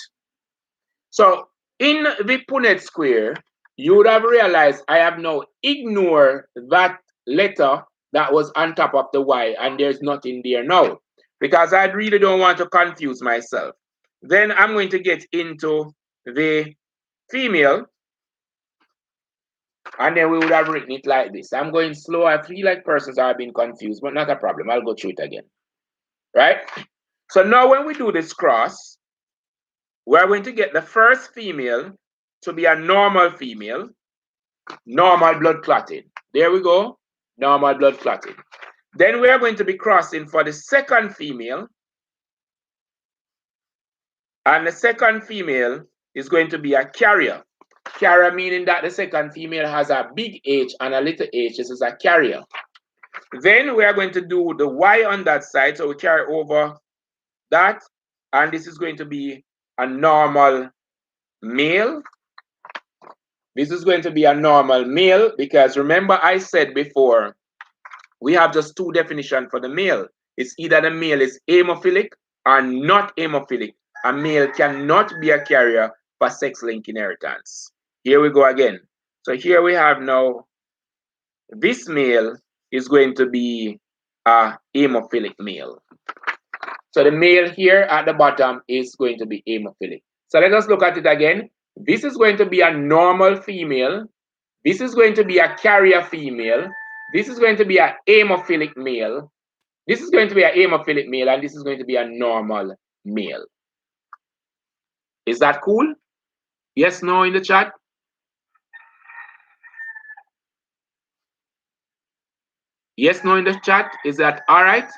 So in the Punnett Square, you would have realized I have now ignored that letter that was on top of the Y, and there's nothing there now because I really don't want to confuse myself. Then I'm going to get into the female, and then we would have written it like this. I'm going slow. I feel like persons are being confused, but not a problem. I'll go through it again. Right? So now when we do this cross, we're going to get the first female to be a normal female, normal blood clotting. There we go, normal blood clotting. Then we are going to be crossing for the second female, and the second female is going to be a carrier. Carrier meaning that the second female has a big H and a little h. This is a carrier. Then we are going to do the Y on that side. So we carry over that. And this is going to be a normal male. This is going to be a normal male because remember I said before, we have just two definitions for the male. It's either the male is hemophilic or not hemophilic. A male cannot be a carrier for sex-linked inheritance. Here we go again. So here we have now, this male is going to be a hemophilic male. So the male here at the bottom is going to be hemophilic. So let us look at it again. This is going to be a normal female. This is going to be a carrier female. This is going to be a hemophilic male. This is going to be a hemophilic male, and this is going to be a normal male. Is that cool? Yes, no in the chat? Yes, no in the chat? Is that all right?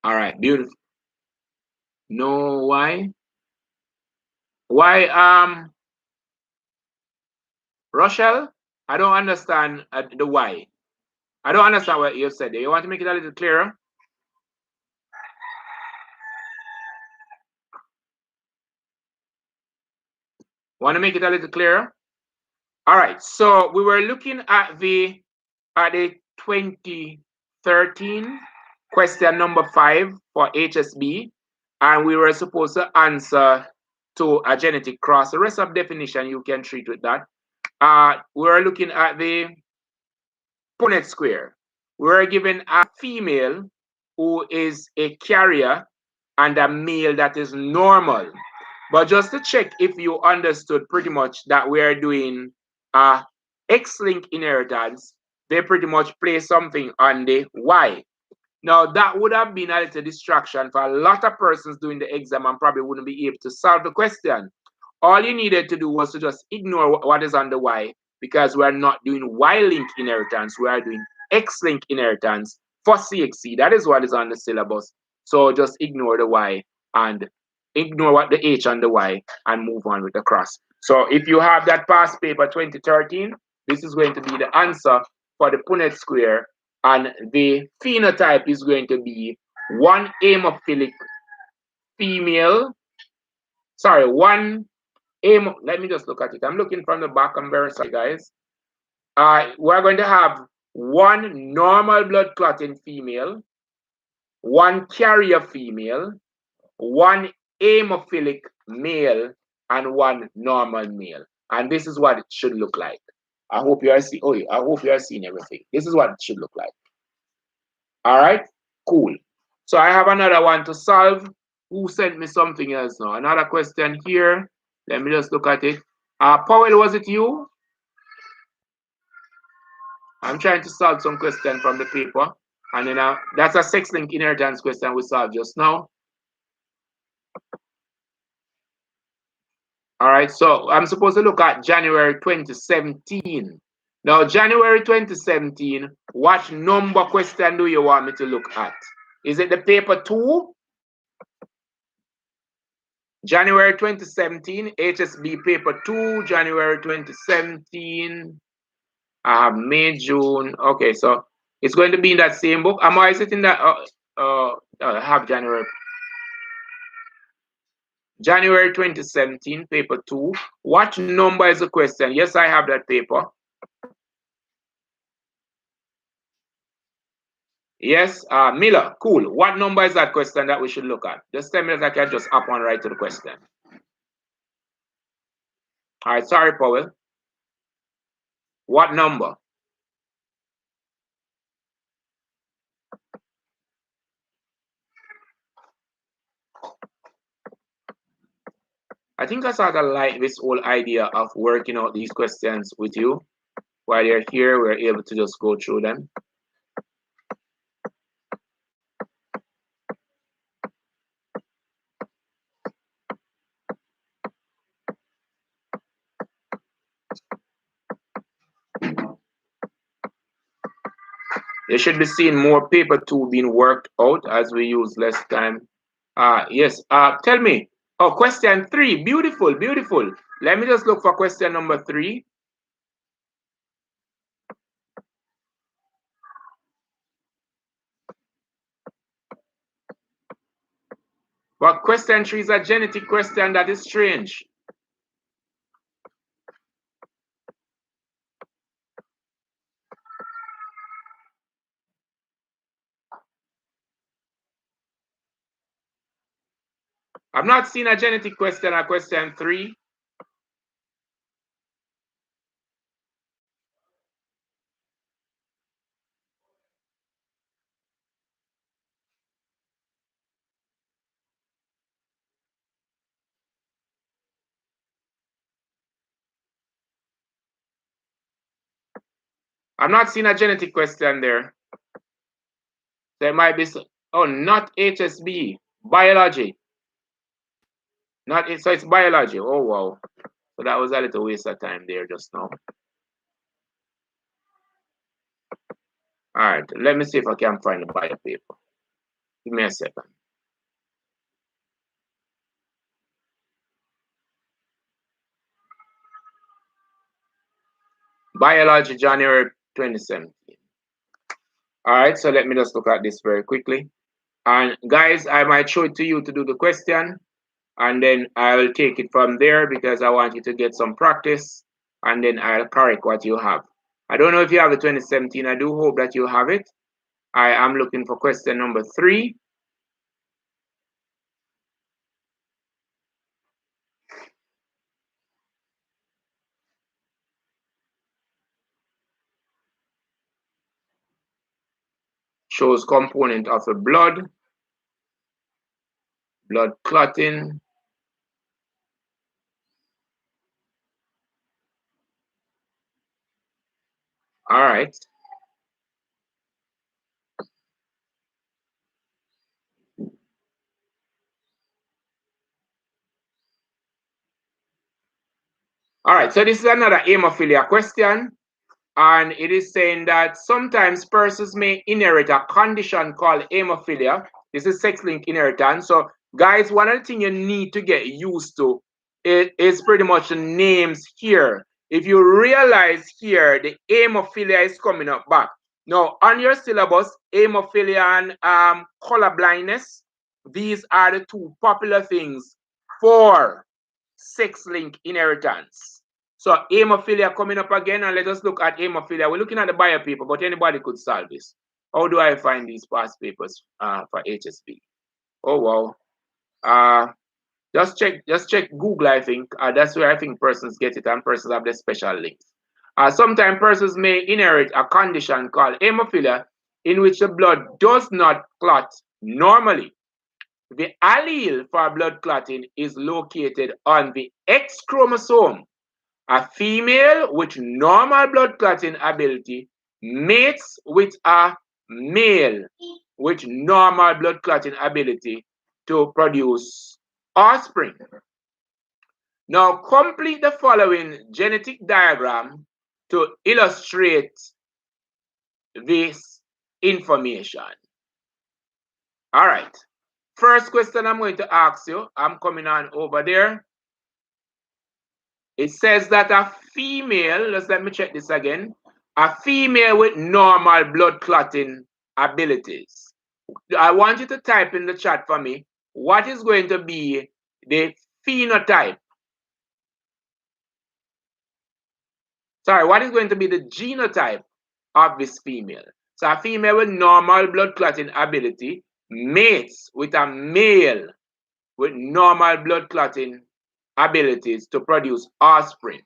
All right, beautiful. No, why? Why, Rochelle? I don't understand the why. I don't understand what you said there. You want to make it a little clearer? Want to make it a little clearer? All right, so we were looking at the 2013 question number 5 for HSB, and we were supposed to answer to a genetic cross. The rest of definition you can treat with that. We were looking at the Punnett Square. We were given a female who is a carrier and a male that is normal. But just to check if you understood pretty much that we are doing X-linked inheritance, they pretty much place something on the Y. Now, that would have been a little distraction for a lot of persons doing the exam and probably wouldn't be able to solve the question. All you needed to do was to just ignore what is on the Y because we are not doing Y-linked inheritance. We are doing X-linked inheritance for CXC. That is what is on the syllabus. So just ignore the Y and ignore what the H and the Y and move on with the cross. So if you have that past paper 2013, this is going to be the answer for the Punnett Square, and the phenotype is going to be one hemophilic female. Sorry, let me just look at it. I'm looking from the back. I'm very sorry, guys. We're going to have one normal blood clotting female, one carrier female, one hemophilic male, and one normal male. And this is what it should look like. I hope you are seeing. Oh, I hope you are seeing everything. This is what it should look like. All right, cool. So I have another one to solve. Who sent me something else now? Another question here. Let me just look at it. Powell, was it you? I'm trying to solve some question from the paper. And then that's a sex-linked inheritance question we solved just now. All right, so I'm supposed to look at January 2017. Now, January 2017, what number question do you want me to look at? Is it the paper 2? January 2017, HSB paper 2, January 2017, May, June. Okay, so it's going to be in that same book. Is it in that? I have January 2017, paper 2. What number is the question? Yes, I have that paper. Yes, Miller, cool. What number is that question that we should look at? Just tell me that I can just up on right to the question. All right, sorry, Powell. What number? I think I sort of like this whole idea of working out these questions with you. While you're here, we're able to just go through them. You should be seeing more paper 2 being worked out as we use less time Yes. Tell me. Oh, question 3. Beautiful, beautiful. Let me just look for question number 3. But question 3 is a genetic question. That is strange. I've not seen a genetic question at question 3. I've not seen a genetic question there. There might be some, oh, not HSB, biology. Not it, so it's biology. Oh wow. So that was a little waste of time there just now. All right, let me see if I can find the bio paper. Give me a second. Biology, January 2017. All right, so let me just look at this very quickly. And guys, I might show it to you to do the question, and then I will take it from there because I want you to get some practice, and then I'll correct what you have. I don't know if you have the 2017. I do hope that you have it. I am looking for question number 3. Shows component of the blood clotting. All right. All right, so this is another hemophilia question, and it is saying that sometimes persons may inherit a condition called hemophilia. This is sex-linked inheritance. So, guys, one of the things you need to get used to is pretty much the names here. If you realize here, the hemophilia is coming up back. Now, on your syllabus, hemophilia and color blindness, these are the two popular things for sex-linked inheritance. So hemophilia coming up again, and let us look at hemophilia. We're looking at the bio paper, but anybody could solve this. How do I find these past papers for HSP? Oh wow. Just check Google, I think. That's where I think persons get it, and persons have the special links. Sometimes persons may inherit a condition called hemophilia in which the blood does not clot normally. The allele for blood clotting is located on the X chromosome. A female with normal blood clotting ability mates with a male with normal blood clotting ability to produce offspring. Now complete the following genetic diagram to illustrate this information. All right. First question I'm going to ask you, I'm coming on over there. It says that a female, let me check this again, a female with normal blood clotting abilities. I want you to type in the chat for me, what is going to be the phenotype? Sorry, what is going to be the genotype of this female? So a female with normal blood clotting ability mates with a male with normal blood clotting abilities to produce offspring.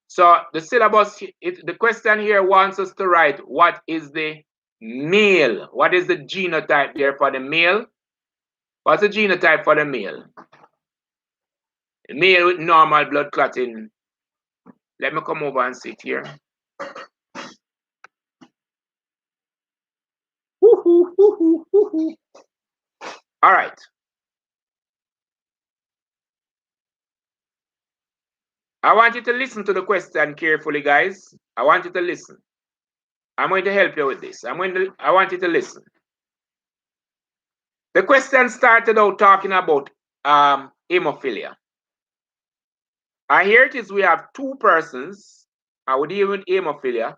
So the syllabus, the question here wants us to write what is the male? What is the genotype there for the male? What's the genotype for the male? The male with normal blood clotting. Let me come over and sit here. All right. I want you to listen to the question carefully, guys. I want you to listen. I'm going to help you with this. I want you to listen. The question started out talking about hemophilia. And here it is, we have two persons, and we deal with hemophilia,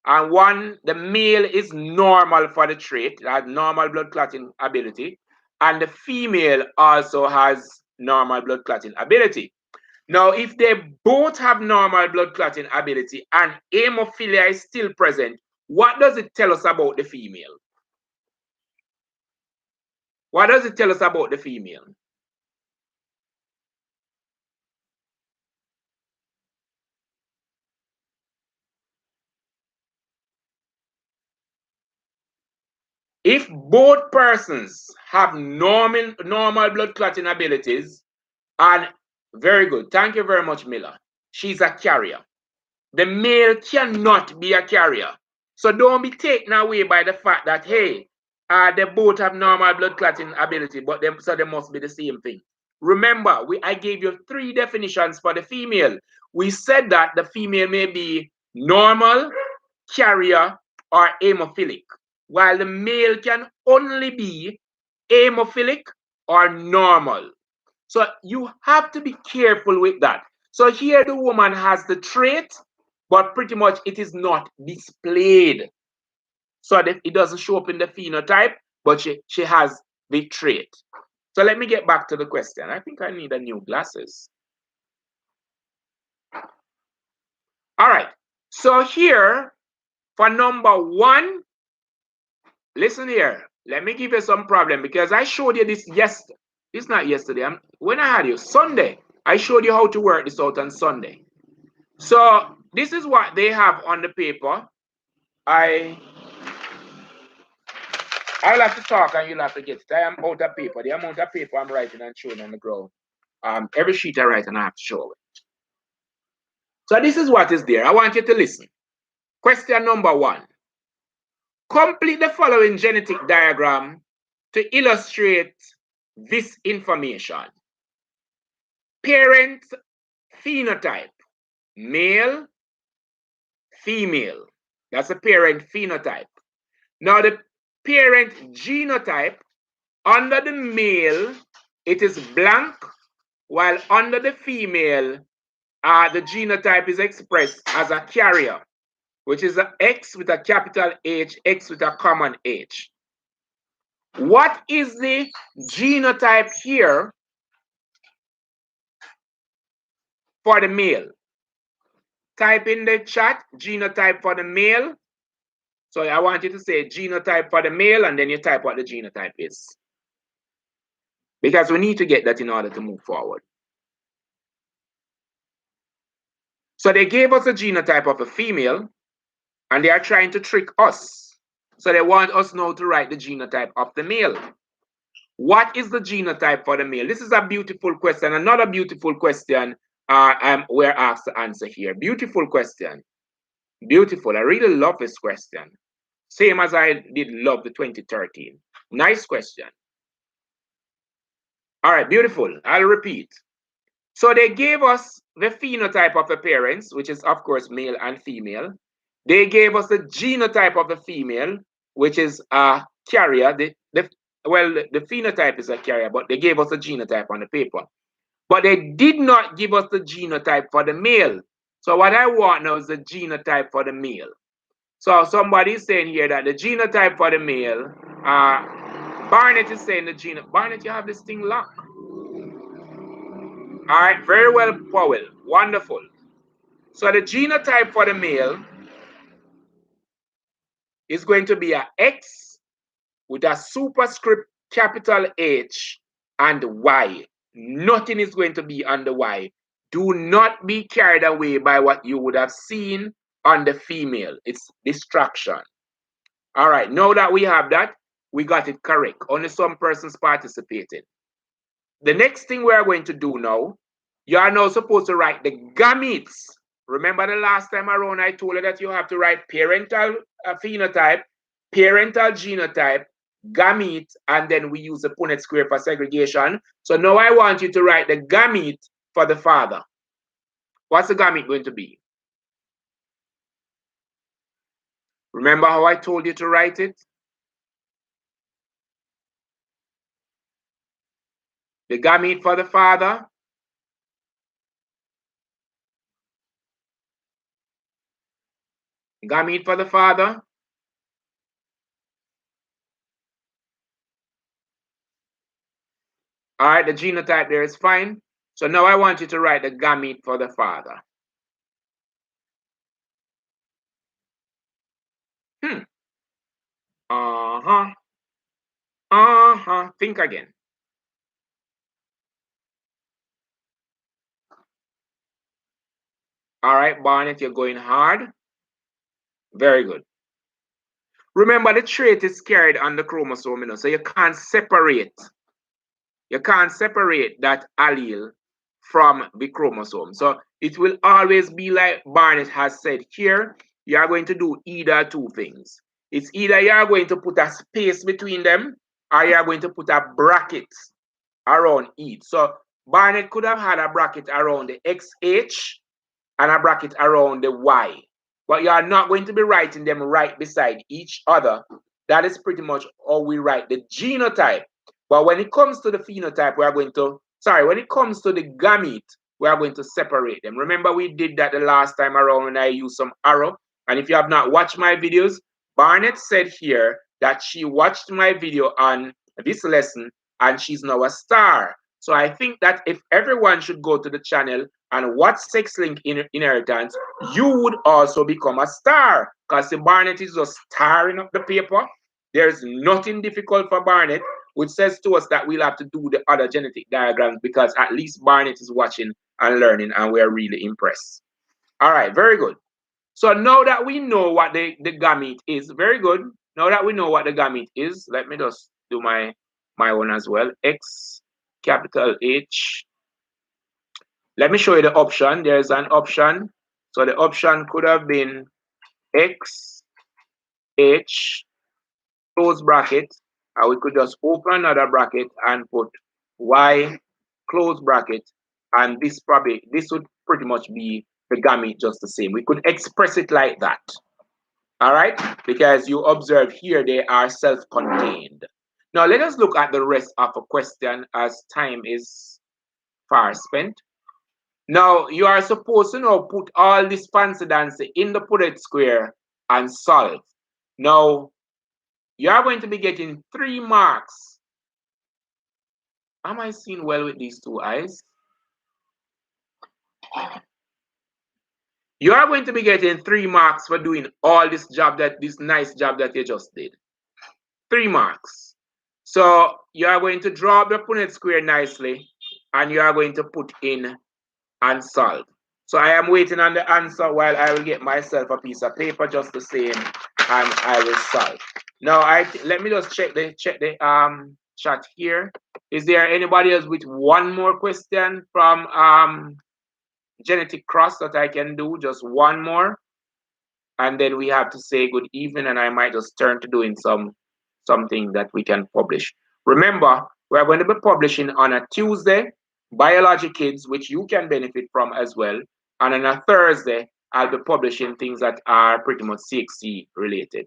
and one, the male is normal for the trait, has normal blood clotting ability, and the female also has normal blood clotting ability. Now, if they both have normal blood clotting ability and hemophilia is still present, what does it tell us about the female? What does it tell us about the female? If both persons have normal blood clotting abilities, and very good, thank you very much, Miller. She's a carrier. The male cannot be a carrier. So don't be taken away by the fact that, hey, they both have normal blood clotting ability, but so they must be the same thing. Remember, I gave you 3 definitions for the female. We said that the female may be normal, carrier, or hemophilic, while the male can only be hemophilic or normal. So you have to be careful with that. So here the woman has the trait, but pretty much it is not displayed. So that it doesn't show up in the phenotype, but she has the trait. So let me get back to the question. I think I need a new glasses. All right. So here, for number 1, listen here. Let me give you some problem because I showed you this yesterday. It's not yesterday. When I had you, Sunday. I showed you how to work this out on Sunday. So this is what they have on the paper. I'll have to talk and you'll have to get it. I am out of paper. The amount of paper I'm writing and showing on the ground. Every sheet I write and I have to show it. So this is what is there. I want you to listen. Question number 1. Complete the following genetic diagram to illustrate this information. Parent phenotype, male, female. That's a parent phenotype. Now the parent genotype, under the male, it is blank, while under the female, the genotype is expressed as a carrier, which is an X with a capital H, X with a common H. What is the genotype here for the male? Type in the chat, genotype for the male. So I want you to say genotype for the male, and then you type what the genotype is. Because we need to get that in order to move forward. So they gave us a genotype of a female, and they are trying to trick us. So they want us now to write the genotype of the male. What is the genotype for the male? This is a beautiful question. Another beautiful question we're asked to answer here. Beautiful question. Beautiful. I really love this question. Same as I did love the 2013. Nice question. All right, beautiful. I'll repeat. So they gave us the phenotype of the parents, which is, of course, male and female. They gave us the genotype of the female, which is a carrier. The phenotype is a carrier, but they gave us a genotype on the paper. But they did not give us the genotype for the male. So what I want now is the genotype for the male. So somebody is saying here that the genotype for the male, Barnett is saying the genotype. Barnett, you have this thing locked. All right, very well, Powell. Wonderful. So the genotype for the male is going to be a X with a superscript capital H and Y. Nothing is going to be on the Y. Do not be carried away by what you would have seen on the female. It's distraction. All right, now that we have that, we got it correct. Only some persons participated. The next thing we are going to do now, you are now supposed to write the gametes. Remember the last time around I told you that you have to write parental phenotype, parental genotype, gamete, and then we use the Punnett square for segregation. So now I want you to write the gamete for the father. What's the gamete going to be? Remember how I told you to write it? The gamete for the father. Gamete for the father. All right, the genotype there is fine. So now I want you to write the gamete for the father. Think again. All right, Barnett, you're going hard. Very good. Remember, the trait is carried on the chromosome, you know, so you can't separate. You can't separate that allele from the chromosome. So it will always be like Barnett has said here. You are going to do either two things. It's either you are going to put a space between them, or you are going to put a bracket around each. So Barnett could have had a bracket around the XH and a bracket around the Y. But you are not going to be writing them right beside each other. That is pretty much how we write the genotype. But when it comes to the phenotype, we are going to, when it comes to the gamete, we are going to separate them. Remember, we did that the last time around when I used some arrow. And if you have not watched my videos, Barnett said here that she watched my video on this lesson and she's now a star. So I think that if everyone should go to the channel and watch sex-linked inheritance, you would also become a star, because the Barnett is just starring up the paper. There's nothing difficult for Barnett, which says to us that we'll have to do the other genetic diagrams because at least Barnett is watching and learning, and we're really impressed. All right, very good. So now that we know what the gamete is, very good. Now that we know what the gamete is, let me just do my one as well. X, capital H. Let me show you the option. There's an option. So the option could have been X, H, close bracket, and we could just open another bracket and put Y, close bracket, and this would pretty much be the gamete just the same. We could express it like that. All right, because you observe here they are self-contained. Now let us look at the rest of a question as time is far spent. Now you are supposed to now put all this fancy dancy in the Punnett Square and solve. Now you are going to be getting 3 marks. Am I seeing well with these two eyes? You are going to be getting 3 marks for doing all this nice job that you just did. 3 marks. So you are going to draw up the Punnett Square nicely, and you are going to put in and solve. So I am waiting on the answer while I will get myself a piece of paper just the same, and I will solve. Now let me just check the chat here. Is there anybody else with one more question from genetic cross that I can do? Just one more, and then we have to say good evening, and I might just turn to doing something that we can publish. Remember, we're going to be publishing on a Tuesday, Biology Kids, which you can benefit from as well. And on a Thursday, I'll be publishing things that are pretty much CXC related.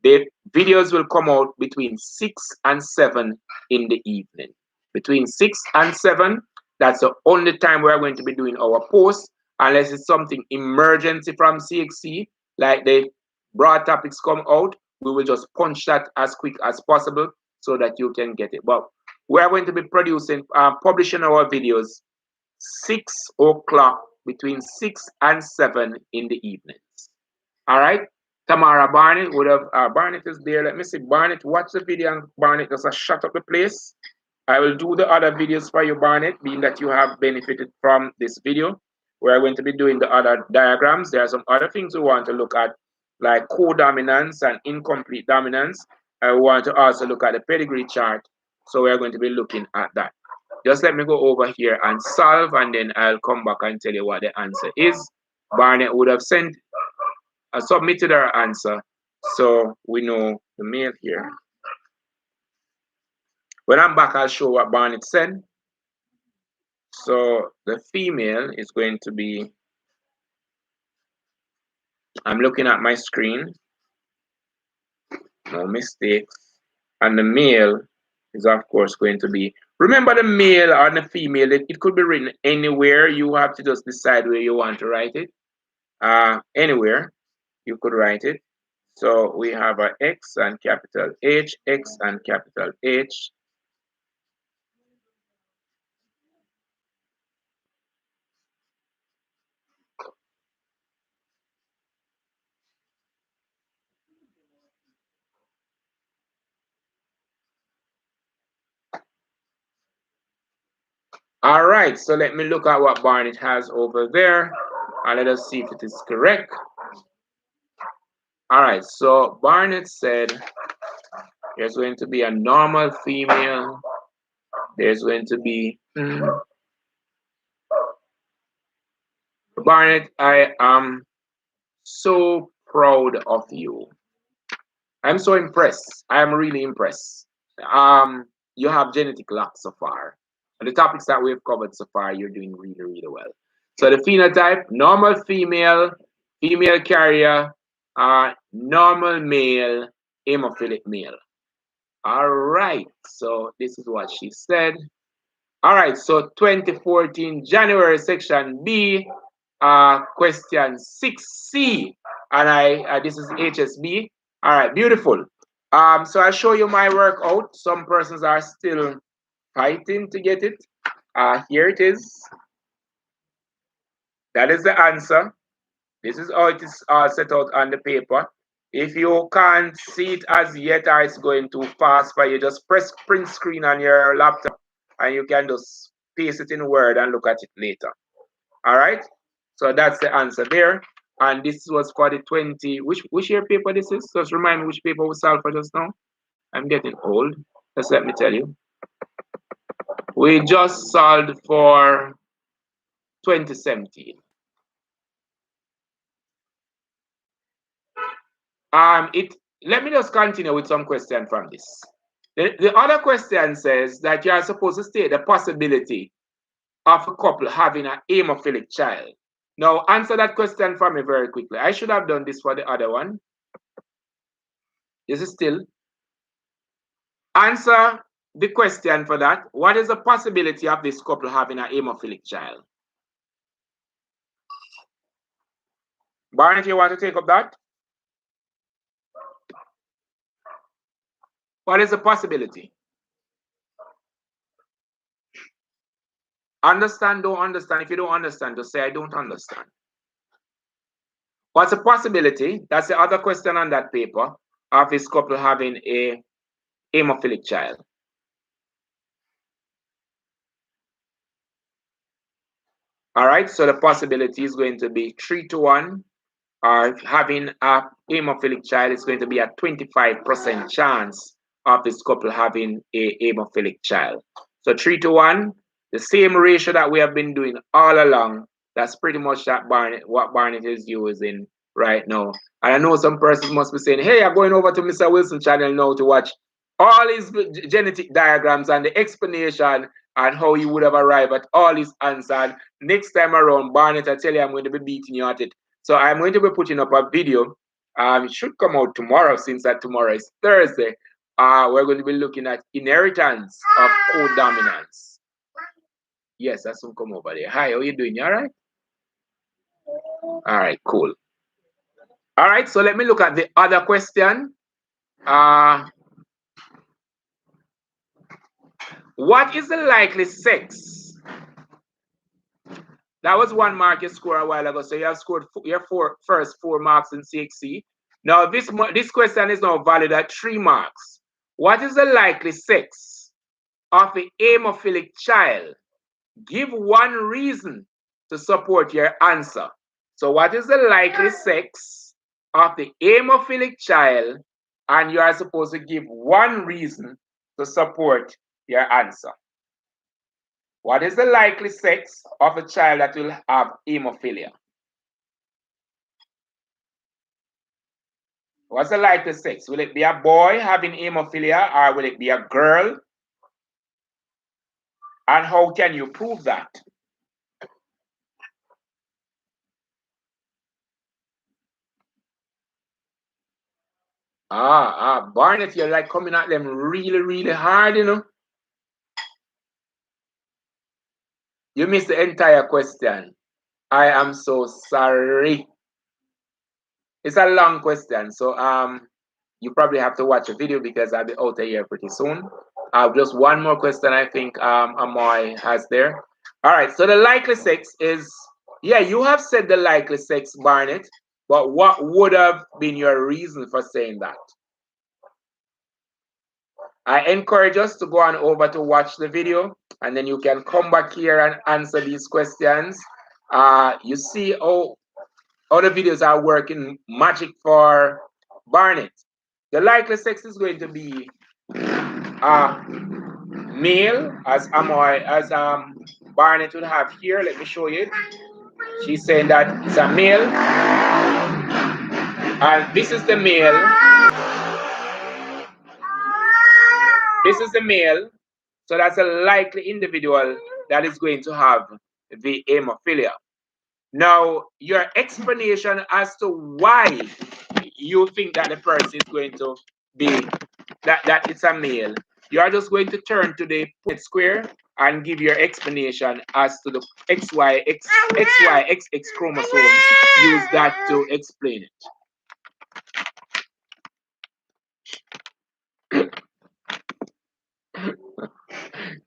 The videos will come out between 6 and 7 in the evening. Between 6 and 7, that's the only time we're going to be doing our posts, unless it's something emergency from CXC, like the broad topics come out, we will just punch that as quick as possible so that you can get it. But we are going to be publishing our videos 6 o'clock, between 6 and 7 in the evenings. All right. Tamara Barnett would have, Barnett is there. Let me see. Barnett, watch the video, and Barnett just shut up the place. I will do the other videos for you, Barnett, being that you have benefited from this video. We're going to be doing the other diagrams. There are some other things we want to look at, like codominance and incomplete dominance. I want to also look at the pedigree chart. So we're going to be looking at that. Just let me go over here and solve, and then I'll come back and tell you what the answer is. Barnett would have submitted her answer, so we know the male here. When I'm back, I'll show what Barnett said. So the female is going to be I'm looking at my screen. No mistakes. And the male is of course going to be, remember the male or the female, it could be written anywhere. You have to just decide where you want to write it. Anywhere you could write it. So we have a X and capital H, X and capital H. All right, so let me look at what Barnett has over there and let us see if it is correct. All right, so Barnett said there's going to be a normal female. There's going to be Barnett, I am so proud of you. I'm so impressed. I am really impressed. You have genetic luck so far. And the topics that we've covered so far, you're doing really, really well. So the phenotype, normal female, female carrier, normal male, hemophilic male. All right, so this is what she said. All right, so 2014 January section B, question 6C, and this is HSB. All right, beautiful. So I'll show you my workout. Some persons are still fighting to get it. Here it is. That is the answer. This is how it is set out on the paper. If you can't see it as yet or it's going too fast for you, just press print screen on your laptop and you can just paste it in Word and look at it later. All right? So that's the answer there. And this was for the 20, which year paper this is? Just remind me which paper we solved for just now. I'm getting old. Just let me tell you. We just solved for 2017. Let me just continue with some question from this. The other question says that you are supposed to state the possibility of a couple having an hemophilic child. Now, answer that question for me very quickly. I should have done this for the other one. This is still. Answer the question for that. What is the possibility of this couple having an hemophilic child? Barnett, you want to take up that? What is the possibility? Understand, don't understand. If you don't understand, just say, I don't understand. What's the possibility? That's the other question on that paper of this couple having a hemophilic child. All right, so the possibility is going to be 3-1, or having a hemophilic child is going to be a 25% chance of this couple having a hemophilic child. So 3-1, the same ratio that we have been doing all along. That's pretty much that what Barnett is using right now. And I know some persons must be saying, hey, I'm going over to Mr. Wilson channel now to watch all his genetic diagrams and the explanation and how you would have arrived at all his answers. Next time around, Barnett, I tell you, I'm going to be beating you at it. So I'm going to be putting up a video. It should come out tomorrow, since that tomorrow is Thursday. We're going to be looking at inheritance of codominance. Yes, that's going to come over there. Hi, how are you doing? You all right? All right, cool. All right, so let me look at the other question. What is the likely sex? That was 1 mark you scored a while ago. So you have scored your first 4 marks in CXC. Now this question is now valid at 3 marks. What is the likely sex of a hemophilic child? Give 1 reason to support your answer. So what is the likely sex of the hemophilic child? And you are supposed to give 1 reason to support your answer. What is the likely sex of a child that will have hemophilia? What's the likely sex? Will it be a boy having hemophilia or will it be a girl? And how can you prove that? Barnett, you're like coming at them really, really hard, you know. You missed the entire question. I am so sorry. It's a long question, so you probably have to watch a video because I'll be out of here pretty soon. Just one more question I think Amoy has there. All right, so the likely sex is, yeah, you have said the likely sex, Barnett, but what would have been your reason for saying that? I encourage us to go on over to watch the video, and then you can come back here and answer these questions. You see how the videos are working magic for Barnett. The likely sex is going to be male, as Barnett would have here. Let me show you. She's saying that it's a male, and this is the male. This is the male, so that's a likely individual that is going to have the hemophilia. Now, your explanation as to why you think that the person is going to be that it's a male, you are just going to turn to the Punnett Square and give your explanation as to the XX chromosome. Use that to explain it.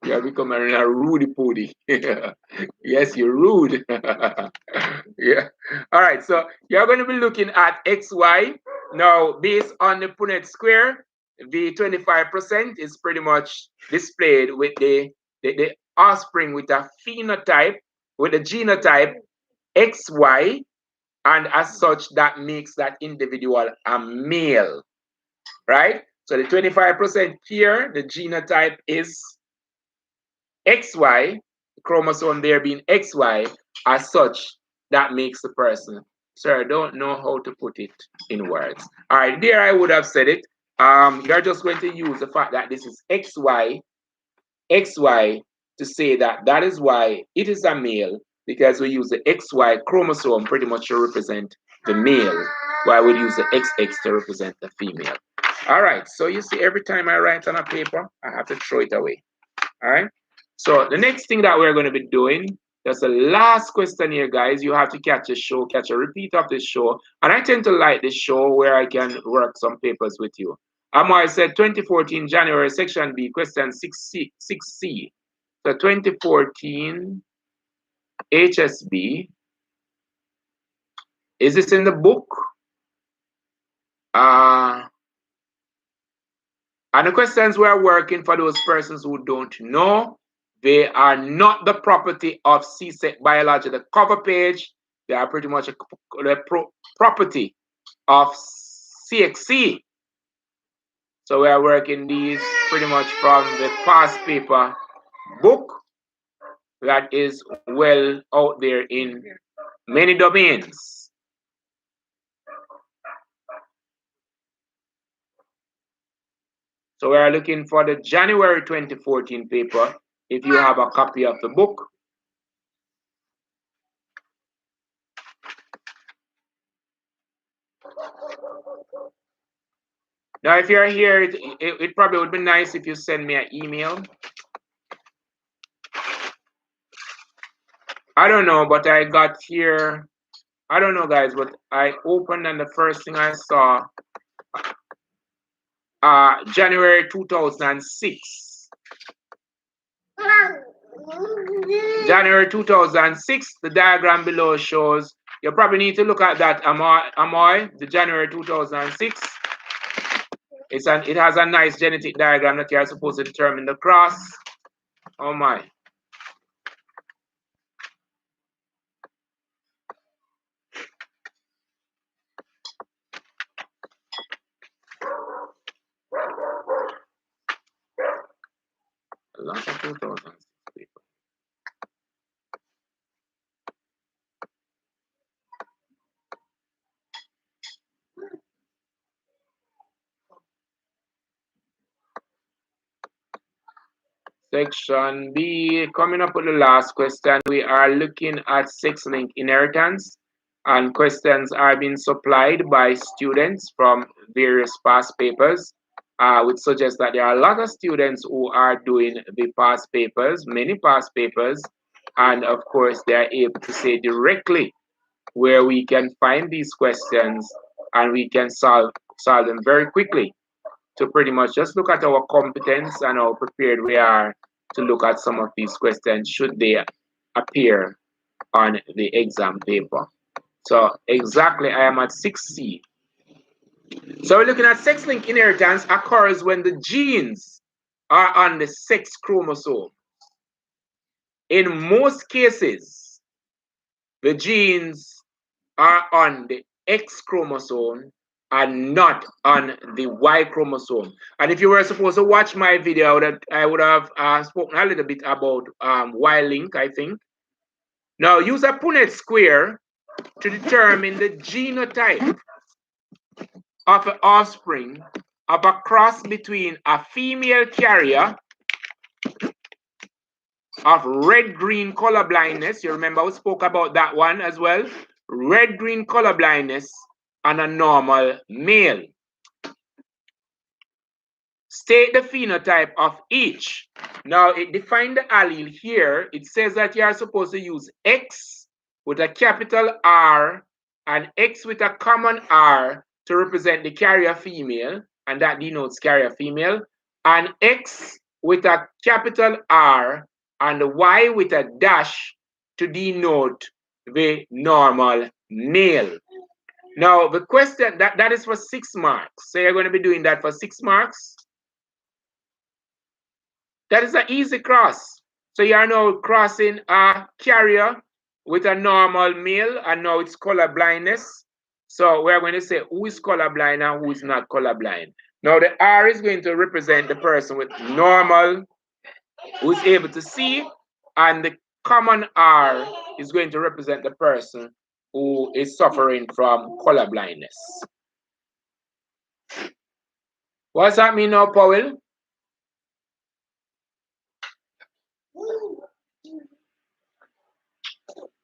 You're becoming a rudy pooty. Yes, you're rude. Yeah. All right. So you're going to be looking at XY. Now, based on the Punnett Square, the 25% is pretty much displayed with the offspring with a phenotype, with a genotype XY. And as such, that makes that individual a male. Right? So the 25% here, the genotype is XY, chromosome there being XY, as such, that makes the person. Sir, I don't know how to put it in words. All right, there I would have said it. You're just going to use the fact that this is XY to say that that is why it is a male, because we use the XY chromosome pretty much to represent the male, while we use the XX to represent the female. All right, so you see, every time I write on a paper, I have to throw it away. All right. So the next thing that we're going to be doing, that's the last question here, guys. You have to catch a show, catch a repeat of this show. And I tend to like this show where I can work some papers with you. I said 2014 January, section B, question 6C. 6C. So 2014 HSB. Is this in the book? And the questions we're working, for those persons who don't know, they are not the property of CSEC Biology, the cover page. They are pretty much the property of CXC. So we are working these pretty much from the past paper book that is well out there in many domains. So we are looking for the January 2014 paper, if you have a copy of the book. Now, if you're here, it probably would be nice if you send me an email. I don't know, but I got here. I don't know, guys, but I opened and the first thing I saw, January 2006. January 2006, the diagram below shows, you probably need to look at that, Amoy, the January 2006. It has a nice genetic diagram that you're supposed to determine the cross. Oh my. A lot of 2006 people. Section B, coming up with the last question, we are looking at sex-linked inheritance. and questions are being supplied by students from various past papers, which suggests that there are a lot of students who are doing the past papers, many past papers, and of course they are able to say directly where we can find these questions and we can solve them very quickly, to pretty much just look at our competence and how prepared we are to look at some of these questions should they appear on the exam paper. So exactly, I am at 6C. So we're looking at sex-linked inheritance occurs when the genes are on the sex chromosome. In most cases, the genes are on the X chromosome and not on the Y chromosome. And if you were supposed to watch my video, I would have spoken a little bit about Y-link, I think. Now, use a Punnett Square to determine the genotype of an offspring of a cross between a female carrier of red-green color blindness. You remember we spoke about that one as well. Red-green color blindness and a normal male. State the phenotype of each. Now, it defined the allele here. It says that you are supposed to use X with a capital R and X with a common R to represent the carrier female, and that denotes carrier female, and X with a capital R and Y with a dash to denote the normal male. Now, the question, that is for 6 marks. So you're going to be doing that for 6 marks. That is an easy cross. So you are now crossing a carrier with a normal male, and now it's color blindness. So we're going to say who is colorblind and who is not colorblind. Now the R is going to represent the person with normal, who is able to see, and the common R is going to represent the person who is suffering from color blindness. What's that mean now, Powell?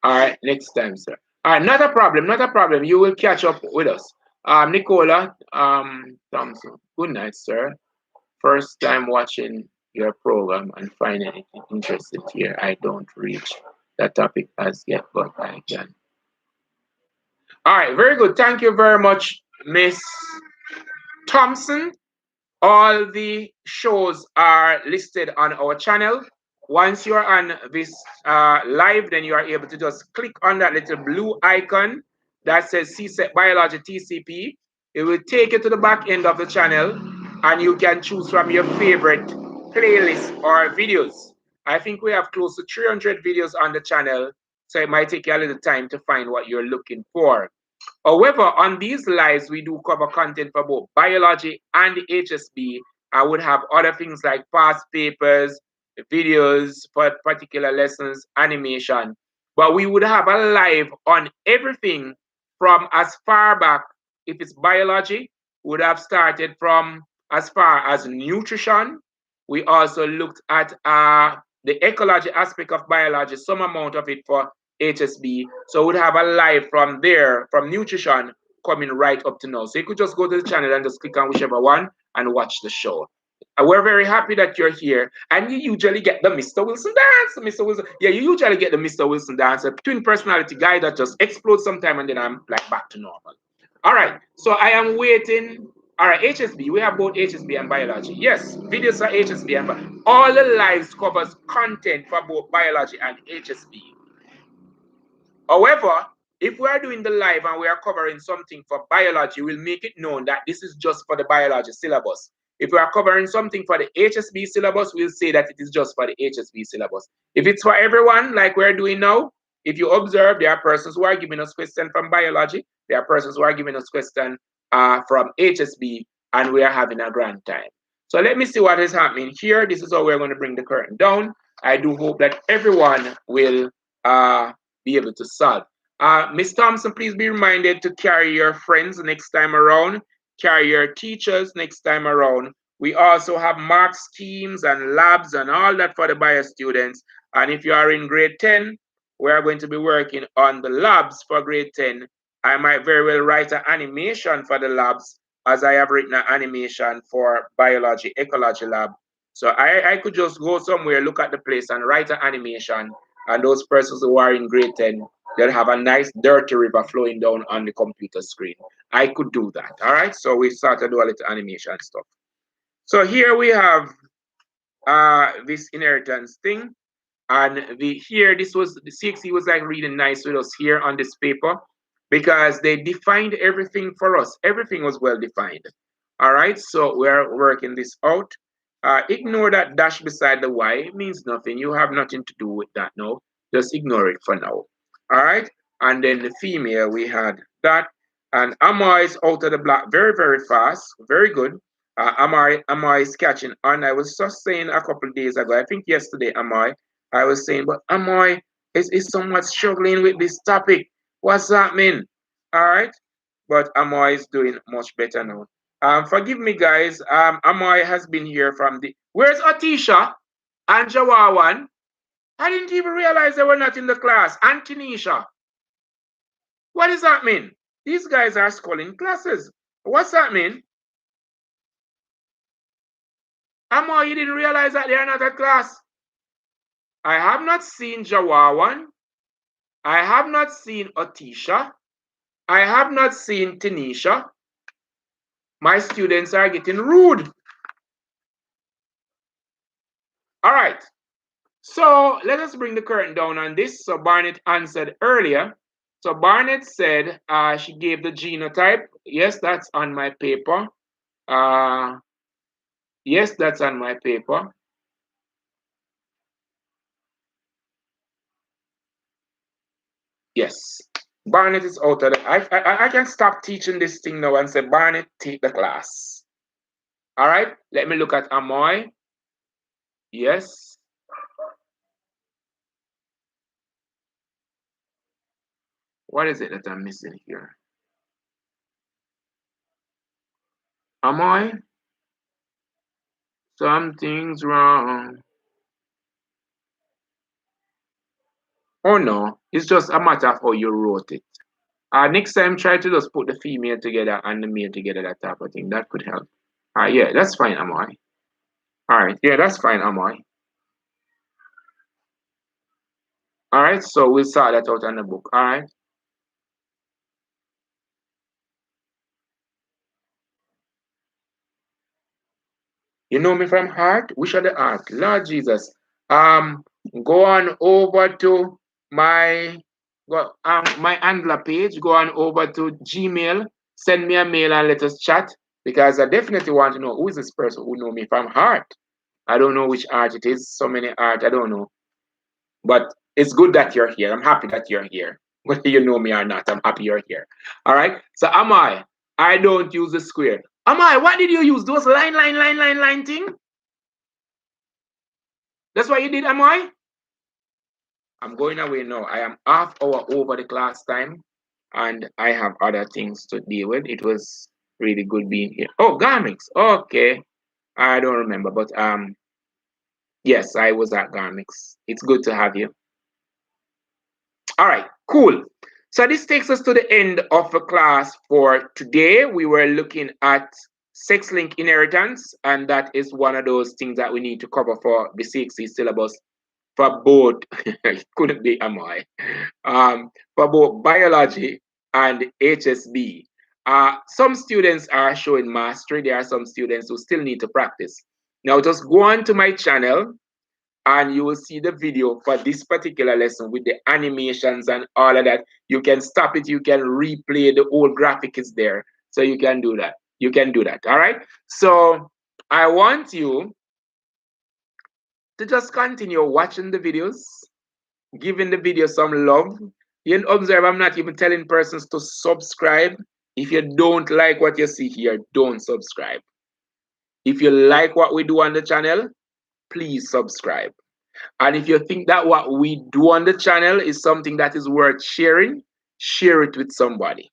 All right, next time, sir. All right, not a problem, not a problem. You will catch up with us. Nicola, Thompson, good night, sir. First time watching your program and finding it interesting here. I don't reach that topic as yet, but I can. All right, very good. Thank you very much, Miss Thompson. All the shows are listed on our channel. Once you're on this live, then you are able to just click on that little blue icon that says CSEC Biology TCP. It will take you to the back end of the channel, and you can choose from your favorite playlist or videos. I think we have close to 300 videos on the channel, so it might take you a little time to find what you're looking for. However, on these lives, we do cover content for both biology and the HSB. I would have other things like past papers, videos for particular lessons, animation. But we would have a live on everything from as far back, if it's biology, would have started from as far as nutrition. We also looked at the ecology aspect of biology, some amount of it for HSB. So we'd have a live from there, from nutrition, coming right up to now. So you could just go to the channel and just click on whichever one and watch the show. We're very happy that you're here. And you usually get the Mr. Wilson dance. Mr. Wilson, yeah, you usually get the Mr. Wilson dance, a twin personality guy that just explodes sometime and then I'm like back to normal. All right, so I am waiting. All right, HSB, we have both HSB and biology. Yes, videos are HSB and all the lives covers content for both biology and HSB. However, if we are doing the live and we are covering something for biology, we'll make it known that this is just for the biology syllabus. If we are covering something for the HSB syllabus, we'll say that it is just for the HSB syllabus. If it's for everyone, like we're doing now, if you observe, there are persons who are giving us questions from biology, there are persons who are giving us questions from HSB, and we are having a grand time. So let me see what is happening here. This is how we're going to bring the curtain down. I do hope that everyone will be able to solve. Ms. Thompson, please be reminded to carry your friends next time around, carry your teachers next time around. We also have mark schemes and labs and all that for the bio students. And if you are in grade 10, we are going to be working on the labs for grade 10. I might very well write an animation for the labs, as I have written an animation for biology, ecology lab. So I could just go somewhere, look at the place and write an animation, and those persons who are in grade 10, they'll have a nice dirty river flowing down on the computer screen. I could do that, all right? So we start to do a little animation stuff. So here we have this inheritance thing. And this was the CXE was like really nice with us here on this paper because they defined everything for us. Everything was well defined. All right, so we're working this out. Ignore that dash beside the Y. It means nothing. You have nothing to do with that now. Just ignore it for now. All right, and then the female, we had that. And Amma is out of the block very, very fast. Very good. Amma is catching on. I was just saying a couple of days ago, I think yesterday, Amma, I was saying, but Amoy is somewhat struggling with this topic. What's that mean? All right. But Amoy is doing much better now. Forgive me, guys. Amoy has been here from the. Where's Atisha and Jawawan? I didn't even realize they were not in the class. And Tanisha. What does that mean? These guys are schooling classes. What's that mean? Amoy, you didn't realize that they are not at class? I have not seen Jawawan. I have not seen Atisha. I have not seen Tanisha. My students are getting rude. All right. So let us bring the curtain down on this. So Barnett answered earlier. So Barnett said she gave the genotype. Yes, that's on my paper. Yes, that's on my paper. Yes. Barnett is out of the. I can stop teaching this thing now and say, Barnett, take the class. All right. Let me look at Amoy. Yes. What is it that I'm missing here? Amoy? Something's wrong. Oh no, it's just a matter of how you wrote it. Next time, try to just put the female together and the male together, that type of thing. That could help. Yeah, that's fine, Amoy. All right, yeah, that's fine, Amoy. All right, so we'll sort that out on the book. All right. You know me from heart? Which are the heart? Lord Jesus. Go on over to my my Andler page. Go on over to Gmail. Send me a mail and let us chat because I definitely want to know who is this person who know me from heart. I don't know which art it is. So many art, I don't know. But it's good that you're here. I'm happy that you're here. Whether you know me or not, I'm happy you're here. All right. So am I don't use the square. Am I? What did you use? Those line thing? That's what you did, am I? I'm going away now. I am half hour over the class time and I have other things to deal with. It was really good being here. Oh, Garmix. Okay. I don't remember, but yes, I was at Garmix. It's good to have you. All right, cool. So this takes us to the end of the class for today. We were looking at sex-linked inheritance, and that is one of those things that we need to cover for the CXC syllabus for both, it couldn't be MI, for both biology and HSB. Some students are showing mastery. There are some students who still need to practice. Now just go on to my channel and you will see the video for this particular lesson with the animations and all of that. You can stop it, you can replay, the whole graphic is there. So you can do that. You can do that, all right? So I want you to just continue watching the videos, giving the video some love. You observe, I'm not even telling persons to subscribe. If you don't like what you see here, don't subscribe. If you like what we do on the channel, please subscribe. And if you think that what we do on the channel is something that is worth sharing, share it with somebody.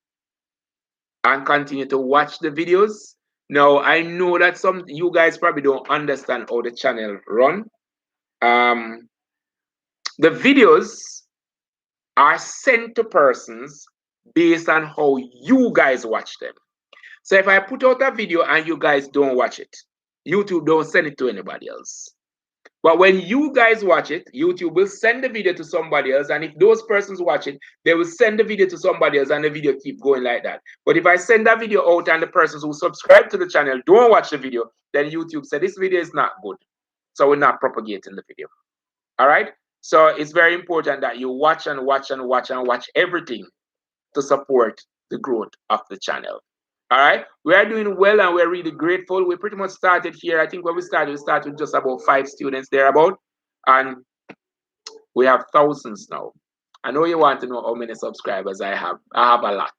And continue to watch the videos. Now, I know that some you guys probably don't understand how the channel run. The videos are sent to persons based on how you guys watch them. So if I put out a video and you guys don't watch it, YouTube don't send it to anybody else. But when you guys watch it, YouTube will send the video to somebody else. And if those persons watch it, they will send the video to somebody else and the video keep going like that. But if I send that video out and the persons who subscribe to the channel don't watch the video, then YouTube said this video is not good. So we're not propagating the video. All right. So it's very important that you watch and watch and watch and watch everything to support the growth of the channel. All right, we are doing well and we're really grateful. We pretty much started here. I think when we started with just about 5 students thereabout, and we have thousands now. I know you want to know how many subscribers I have. I have a lot,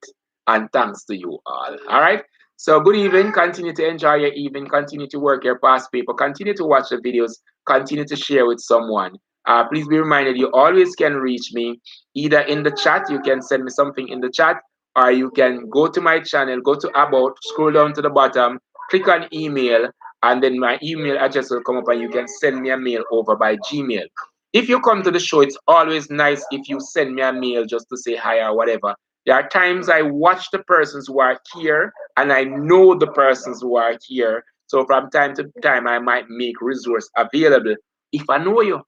and thanks to you all. All right. So good evening. Continue to enjoy your evening. Continue to work your past paper. Continue to watch the videos. Continue to share with someone. Please be reminded you always can reach me either in the chat. You can send me something in the chat, or you can go to my channel, go to about, scroll down to the bottom, click on email, and then my email address will come up, and you can send me a mail over by Gmail. If you come to the show, it's always nice if you send me a mail just to say hi or whatever. There are times I watch the persons who are here and I know the persons who are here. So from time to time, I might make resource available if I know you,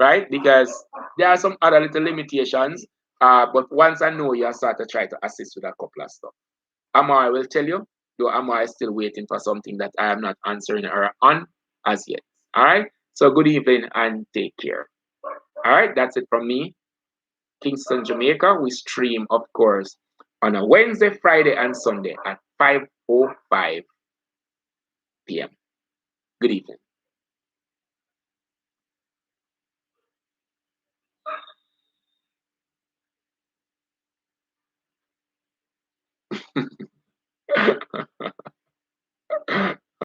right? Because there are some other little limitations. But once I know you, I start to try to assist with a couple of stuff. Amar will tell you, though Amar is still waiting for something that I am not answering her on as yet. All right. So good evening and take care. All right. That's it from me. Kingston, Jamaica. We stream, of course, on a Wednesday, Friday, and Sunday at 5:05 p.m. Good evening.